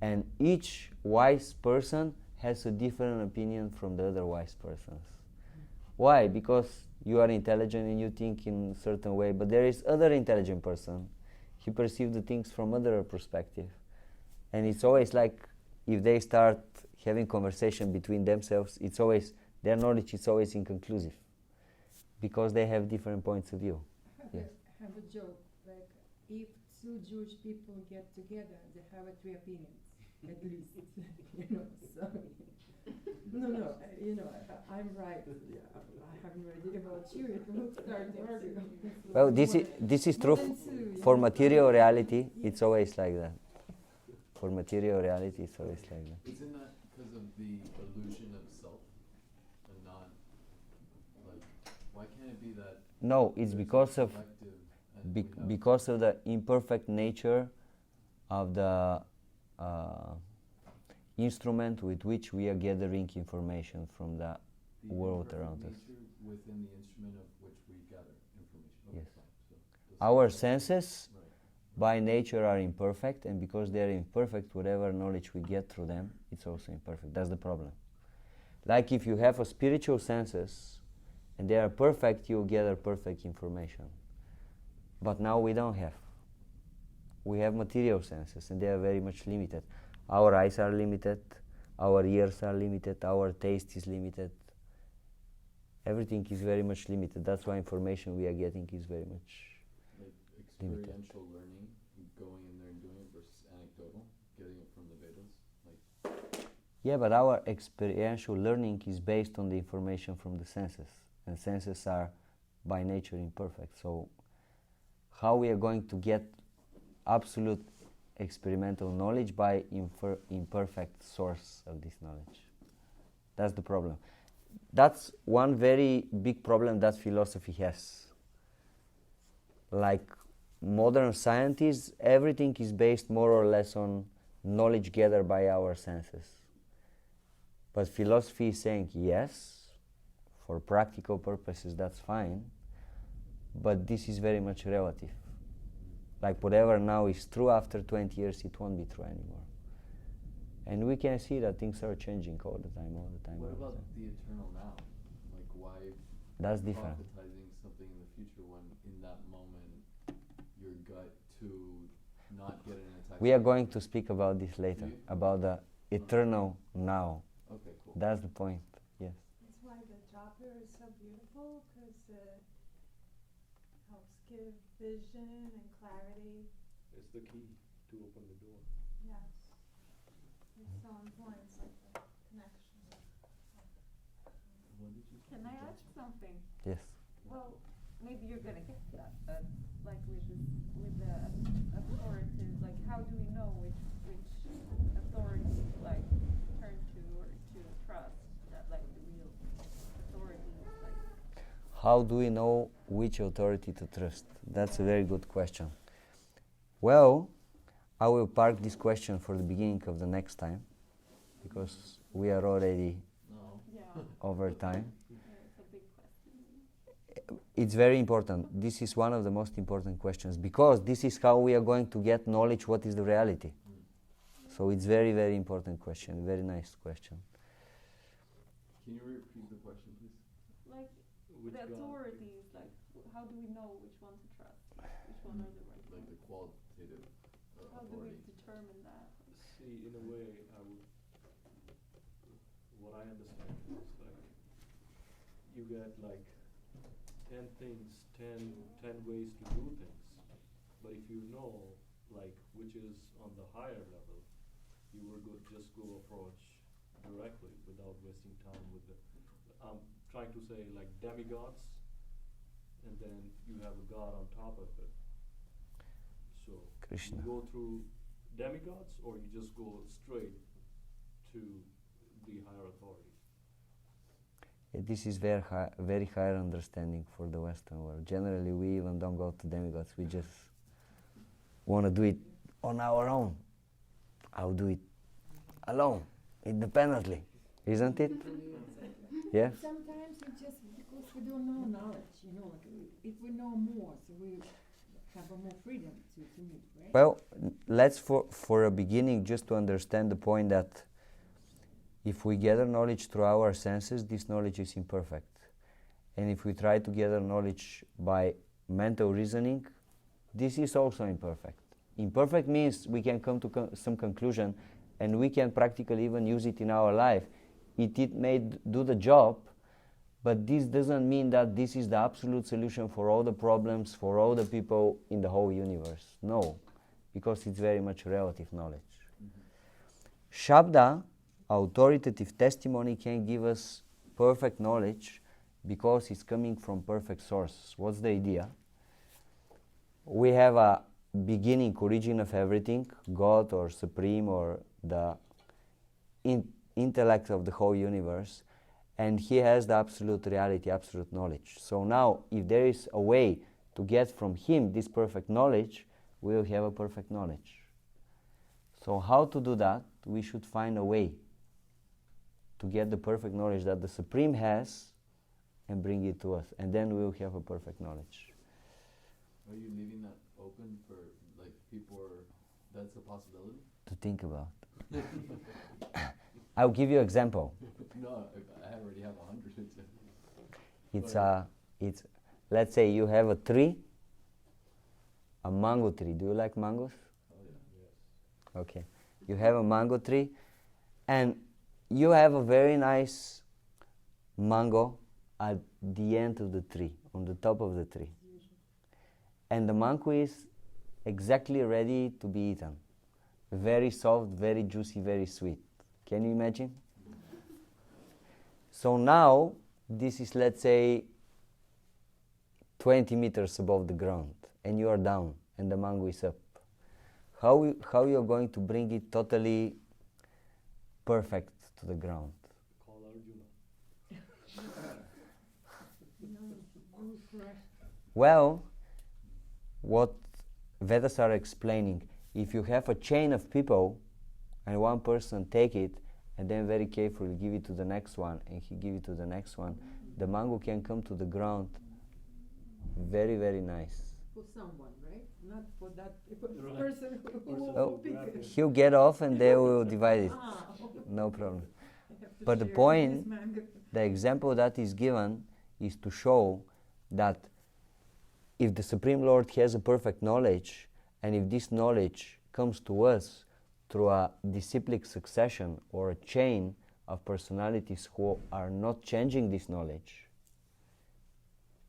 And each wise person has a different opinion from the other wise persons. Why? Because you are intelligent and you think in a certain way, but there is other intelligent person. He perceives the things from other perspective. And it's always like, if they start having conversation between themselves, it's always, their knowledge is always inconclusive. Because they have different points of view. Yes. I have a joke, like, if two Jewish people get together, they have three opinions, at least, you know, so. No, I'm right. Yeah, I have no idea about you. It will start arguing. Well, this is true for material reality. It's always like that. For material reality, it's always like that. Isn't that because of the illusion of self and not, like, why can't it be that? No, it's because of because of the imperfect nature of the instrument with which we are gathering information from the world around us. Within the instrument of which we gather information. Yes. So Our senses, right. by nature, are imperfect, and because they are imperfect, whatever knowledge we get through them, it's also imperfect. That's the problem. Like if you have a spiritual senses, and they are perfect, you gather perfect information. But now we don't have. We have material senses, and they are very much limited. Our eyes are limited, our ears are limited, our taste is limited. Everything is very much limited. That's why information we are getting is very much Like limited. experiential learning, going in there and doing it versus anecdotal, getting it from the Vedas. Like, Yeah, but our experiential learning is based on the information from the senses, and senses are by nature imperfect. So how we are going to get absolute experimental knowledge? By imperfect source of this knowledge. That's the problem. That's one very big problem that philosophy has. Like modern scientists, everything is based more or less on knowledge gathered by our senses. But philosophy is saying, yes, For practical purposes, that's fine, but this is very much relative. Like whatever now is true, after 20 years it won't be true anymore. And we can see that things are changing all the time. What about the eternal now? Like, why That's different. prophetizing something in the future when in that moment your gut to not get an attack? We are going to speak about this later, You? about the eternal now. Okay, cool. That's the point, yes. That's why the chapter is so beautiful, because it helps give vision and clarity. It's the key to open the door. Yes. It's so important, it's like the connection. What did you say? Can I ask something? Yes. Well, maybe you're gonna get that, but like with the authorities, like how do we know which authority like turn to or to trust that like the real authority is like? How do we know which authority to trust? That's a very good question. Well, I will park this question for the beginning of the next time, because we are already No. Yeah, over time. it's a big question. It's very important. This is one of the most important questions, because this is how we are going to get knowledge what is the reality. So it's very, very important question, very nice question. Can you repeat the question, please? Like Which the God? authorities, like how do we know which one to trust? Which one are the right Like ones? the qualitative How do we authority. determine that? See, in a way, what I understand is like, you get like 10 things, 10 ways to do things. But if you know, like, which is on the higher level, you will just go approach directly without wasting time with the, I'm trying to say like demigods, and then you have a god on top of it. So Krishna. you go through demigods, or you just go straight to the higher authority. This is very higher understanding for the Western world. Generally, we even don't go to demigods. We just want to do it on our own. I'll do it alone, independently, isn't it? Yes. Sometimes it's just because we don't know knowledge, like if we know more, so we have a more freedom to meet, right? Well, let's for a beginning just to understand the point that if we gather knowledge through our senses, this knowledge is imperfect. And if we try to gather knowledge by mental reasoning, this is also imperfect. Imperfect means we can come to some conclusion, and we can practically even use it in our life. It may do the job, but this doesn't mean that this is the absolute solution for all the problems, for all the people in the whole universe. No, because it's very much relative knowledge. Shabda, authoritative testimony, can give us perfect knowledge because it's coming from perfect source. What's the idea? We have a beginning, origin of everything, God or Supreme or the intellect of the whole universe, and he has the absolute reality, absolute knowledge. So now, if there is a way to get from him this perfect knowledge, we will have a perfect knowledge. So how to do that? We should find a way to get the perfect knowledge that the Supreme has and bring it to us, and then we will have a perfect knowledge. Are you leaving that open for like people, or that's a possibility? To think about. I'll give you an example. No, I already have 100. It's let's say you have a tree, a mango tree. Do you like mangoes? Oh yeah. Yes. Okay. You have a mango tree, and you have a very nice mango at the end of the tree, on the top of the tree. And the mango is exactly ready to be eaten. Very soft, very juicy, very sweet. Can you imagine? So now, this is, let's say, 20 meters above the ground, and you are down, and the mango is up. How you are going to bring it totally perfect to the ground? Call Arjuna. Well, what Vedas are explaining, if you have a chain of people and one person take it and then very carefully give it to the next one and he give it to the next one, the mango can come to the ground very, very nice. For someone, right? Not for that Right. person who Oh, pick it. he'll get off and they will divide it. Ah, okay. No problem. I have to But the share point- this mango. The example that is given is to show that if the Supreme Lord has a perfect knowledge, and if this knowledge comes to us through a disciplic succession or a chain of personalities who are not changing this knowledge,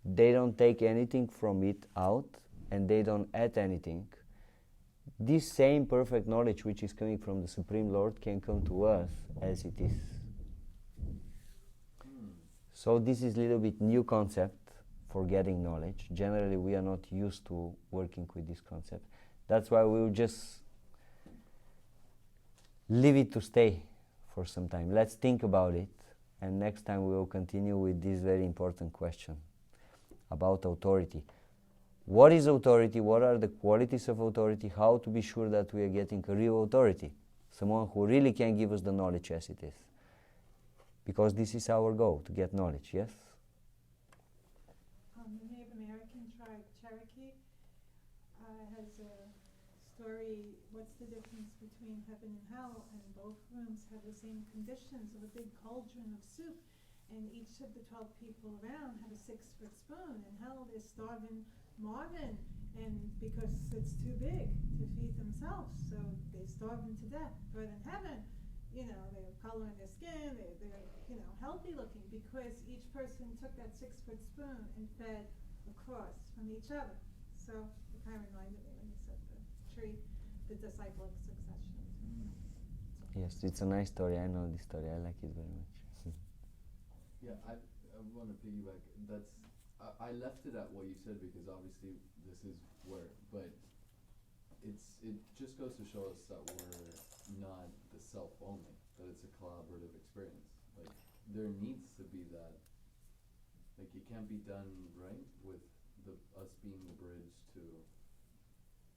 they don't take anything from it out and they don't add anything. This same perfect knowledge which is coming from the Supreme Lord can come to us as it is. So this is a little bit new concept for getting knowledge. Generally we are not used to working with this concept. That's why we'll just leave it to stay for some time. Let's think about it, and next time we will continue with this very important question about authority. What is authority? What are the qualities of authority? How to be sure that we are getting a real authority? Someone who really can give us the knowledge as it is. Because this is our goal, to get knowledge, yes? The Native American tribe Cherokee has a story, what's the difference between heaven and hell? And both rooms have the same conditions of a big cauldron of soup. And each of the 12 people around have a 6-foot spoon. In hell, they're starving Marvin, and because it's too big to feed themselves, so they starve them to death. But in heaven, they're coloring their skin, they're healthy looking, because each person took that 6-foot spoon and fed across from each other. So it kind of reminded me when you said the tree, the disciple succession. Yes, it's a nice story. I know this story. I like it very much. Yeah, I want to piggyback. I left it at what you said because obviously this is where, but it just goes to show us that we're not the self only, that it's a collaborative experience. Like there needs to be that. Like it can't be done right with us being the bridge to.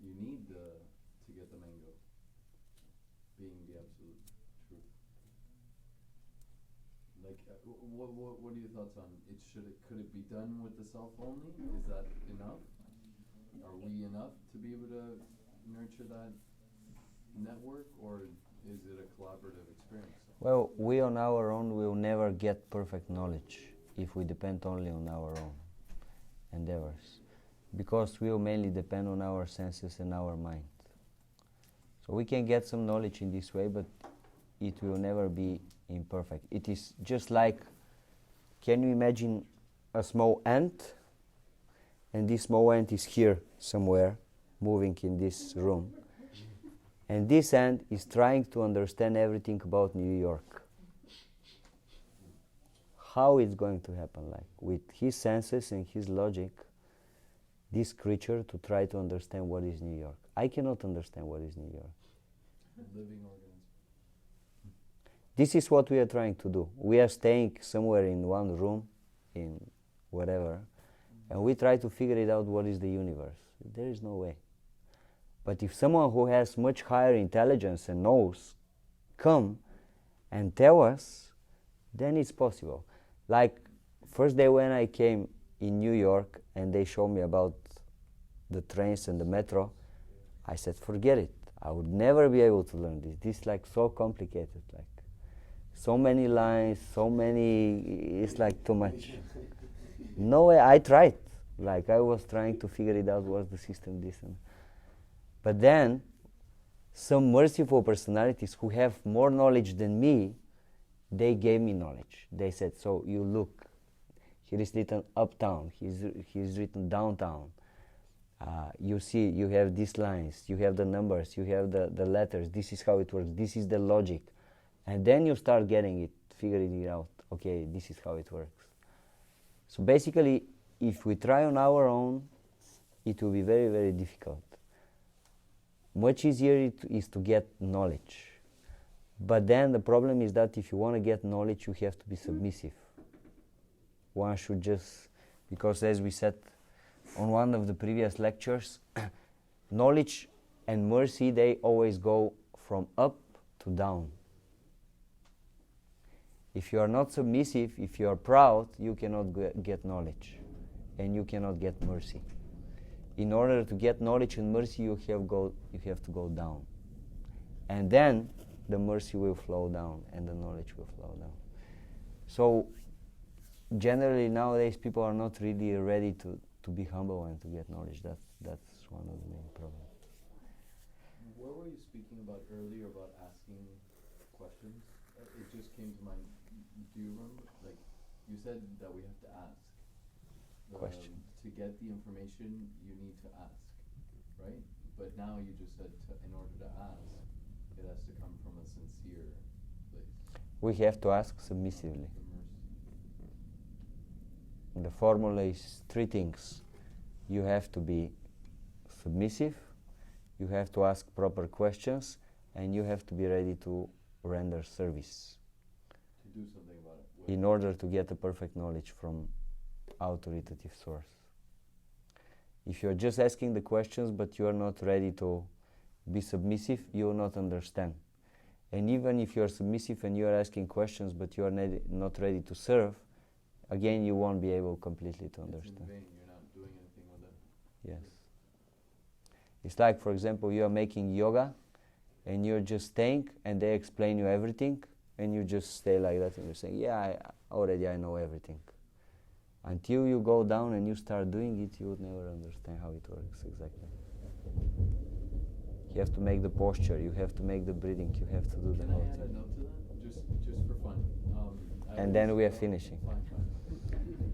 You need to get the mango, being the absolute truth. Like, what are your thoughts on it? Could it be done with the self only? Is that enough? Are we enough to be able to nurture that network, or is it a collaborative experience? Well, we on our own will never get perfect knowledge if we depend only on our own endeavors, because we will mainly depend on our senses and our mind. So we can get some knowledge in this way, but it will never be imperfect. It is just like, can you imagine a small ant? And this small ant is here somewhere, moving in this room. And this ant is trying to understand everything about New York. How it's going to happen? Like with his senses and his logic, this creature to try to understand what is New York. I cannot understand what is New York. Living organism. This is what we are trying to do. We are staying somewhere in one room, in whatever, and we try to figure it out what is the universe. There is no way. But if someone who has much higher intelligence and knows come and tell us, then it's possible. Like first day when I came in New York and they showed me about the trains and the metro, I said, forget it. I would never be able to learn this. This is like so complicated, like so many lines, so many, it's like too much. No way, I tried. Like I was trying to figure it out, what's the system, this and. But then, some merciful personalities who have more knowledge than me, they gave me knowledge. They said, so you look, here is written uptown, he's written downtown. You see, you have these lines, you have the numbers, you have the letters, this is how it works, this is the logic. And then you start getting it, figuring it out. Okay, this is how it works. So basically, if we try on our own, it will be very, very difficult. Much easier is to get knowledge. But then the problem is that if you want to get knowledge, you have to be submissive. One should just, because as we said on one of the previous lectures, knowledge and mercy, they always go from up to down. If you are not submissive, if you are proud, you cannot get knowledge, and you cannot get mercy. In order to get knowledge and mercy, you have to go down. And then the mercy will flow down and the knowledge will flow down. So generally nowadays people are not really ready to be humble and to get knowledge. That's one of the main problems. What were you speaking about earlier about asking questions? It just came to mind. Do you remember? Like, you said that we have to ask. Question. To get the information, you need to ask, right? But now you just said in order to ask, it has to come from a sincere place. We have to ask submissively. The formula is three things. You have to be submissive, you have to ask proper questions, and you have to be ready to render service. To do something about it. In order to get a perfect knowledge from authoritative source. If you're just asking the questions but you are not ready to be submissive, you will not understand. And even if you are submissive and you are asking questions but you are not ready to serve, again you won't be able completely to understand. It's in vain, you're not doing anything with it. Yes. It's like, for example, you are making yoga and you're just staying and they explain you everything and you just stay like that and you're saying, yeah, I know everything. Until you go down and you start doing it, you would never understand how it works exactly. You have to make the posture, you have to make the breathing, you have to do the whole Can I add a thing. note to that? Just for fun. And then we are finishing. Fine.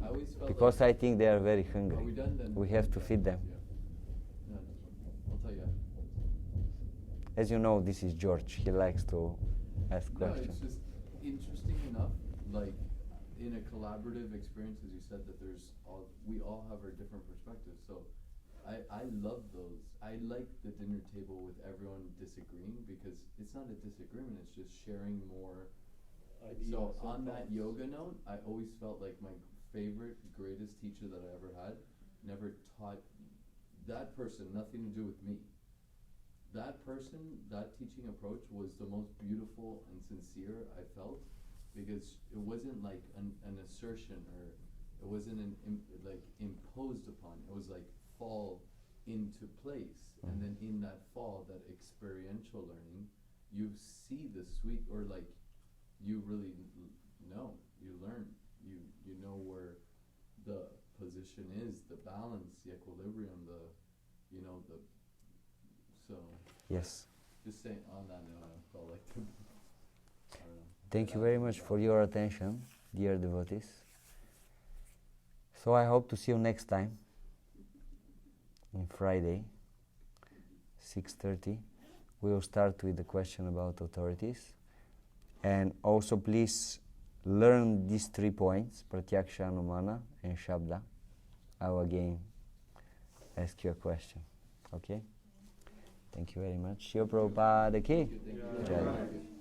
I always felt Because like, I think they are very are hungry. we done then? We have to feed them. Yeah. No, I'll tell you. As you know, this is George. He likes to ask No, questions. it's just interesting enough, like in a collaborative experience, as you said, that we all have our different perspectives. So I love those. I like the dinner table with everyone disagreeing because it's not a disagreement, it's just sharing more. So on that yoga note, I always felt like my favorite, greatest teacher that I ever had never taught that person nothing to do with me. That person, that teaching approach was the most beautiful and sincere I felt, because it wasn't like an assertion, or it wasn't like imposed upon. It was like fall into place, and then in that fall, that experiential learning, you see the sweet, or like you really know, you learn, you know where the position is, the balance, the equilibrium, so. Yes. Just saying on that note, I felt like I don't know. Thank you very much for your attention, dear devotees. So I hope to see you next time, on Friday, 6:30. We will start with the question about authorities. And also please learn these 3 points, Pratyaksha, Anumana, and Shabda. I will again ask you a question. Okay? Thank you very much. Shri Prabhupada ki. Thank you. Jai.